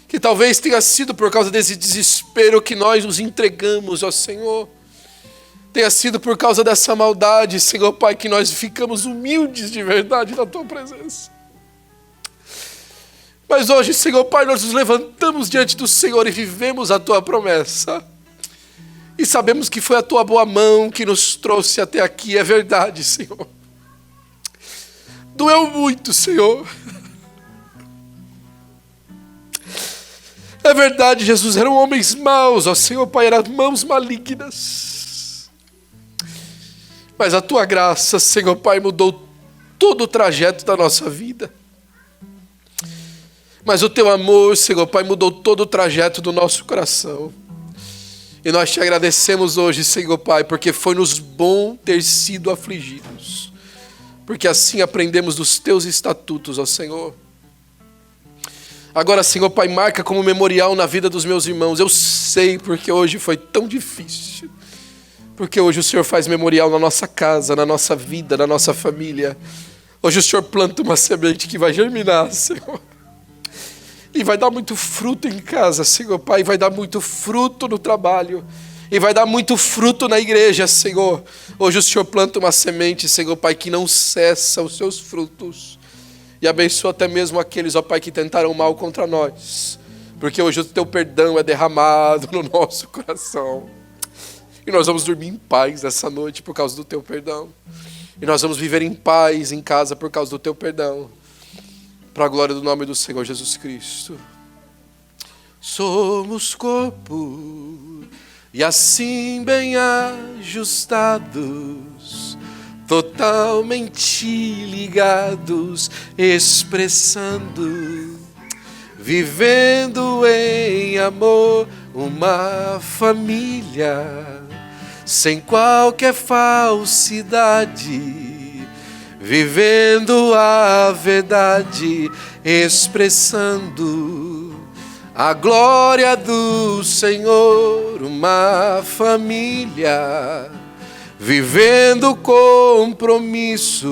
Que talvez tenha sido por causa desse desespero que nós nos entregamos, ó Senhor. Tenha sido por causa dessa maldade, Senhor, Pai, que nós ficamos humildes de verdade na tua presença. Mas hoje, Senhor, Pai, nós nos levantamos diante do Senhor e vivemos a tua promessa. E E sabemos que foi a tua boa mão que nos trouxe até aqui, é verdade, Senhor. Doeu muito, Senhor. É verdade, Jesus, eram homens maus, ó Senhor Pai, eram mãos malignas. Mas a tua graça, Senhor Pai, mudou todo o trajeto da nossa vida. Mas o teu amor, Senhor Pai, mudou todo o trajeto do nosso coração. E nós te agradecemos hoje, Senhor Pai, porque foi-nos bom ter sido afligidos. Porque assim aprendemos dos teus estatutos, ó Senhor. Agora, Senhor Pai, marca como memorial na vida dos meus irmãos. Eu sei porque hoje foi tão difícil. Porque hoje o Senhor faz memorial na nossa casa, na nossa vida, na nossa família. Hoje o Senhor planta uma semente que vai germinar, Senhor. E vai dar muito fruto em casa, Senhor Pai. Vai dar muito fruto no trabalho. E vai dar muito fruto na igreja, Senhor. Hoje o Senhor planta uma semente, Senhor Pai, que não cessa os seus frutos. E abençoa até mesmo aqueles, ó Pai, que tentaram mal contra nós. Porque hoje o teu perdão é derramado no nosso coração. E nós vamos dormir em paz essa noite por causa do teu perdão. E nós vamos viver em paz em casa por causa do teu perdão. Para a glória do nome do Senhor Jesus Cristo. Somos corpo e assim bem ajustados, totalmente ligados, expressando, vivendo em amor, uma família, sem qualquer falsidade, vivendo a verdade, expressando a glória do Senhor, uma família, vivendo o compromisso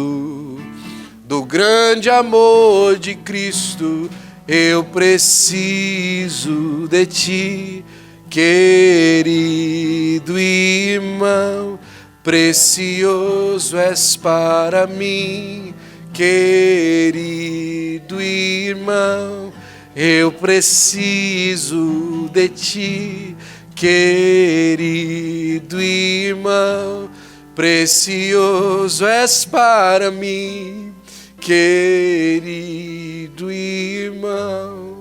do grande amor de Cristo. Eu preciso de ti, querido irmão, precioso és para mim, querido irmão. Eu preciso de ti, querido irmão, precioso és para mim, querido irmão.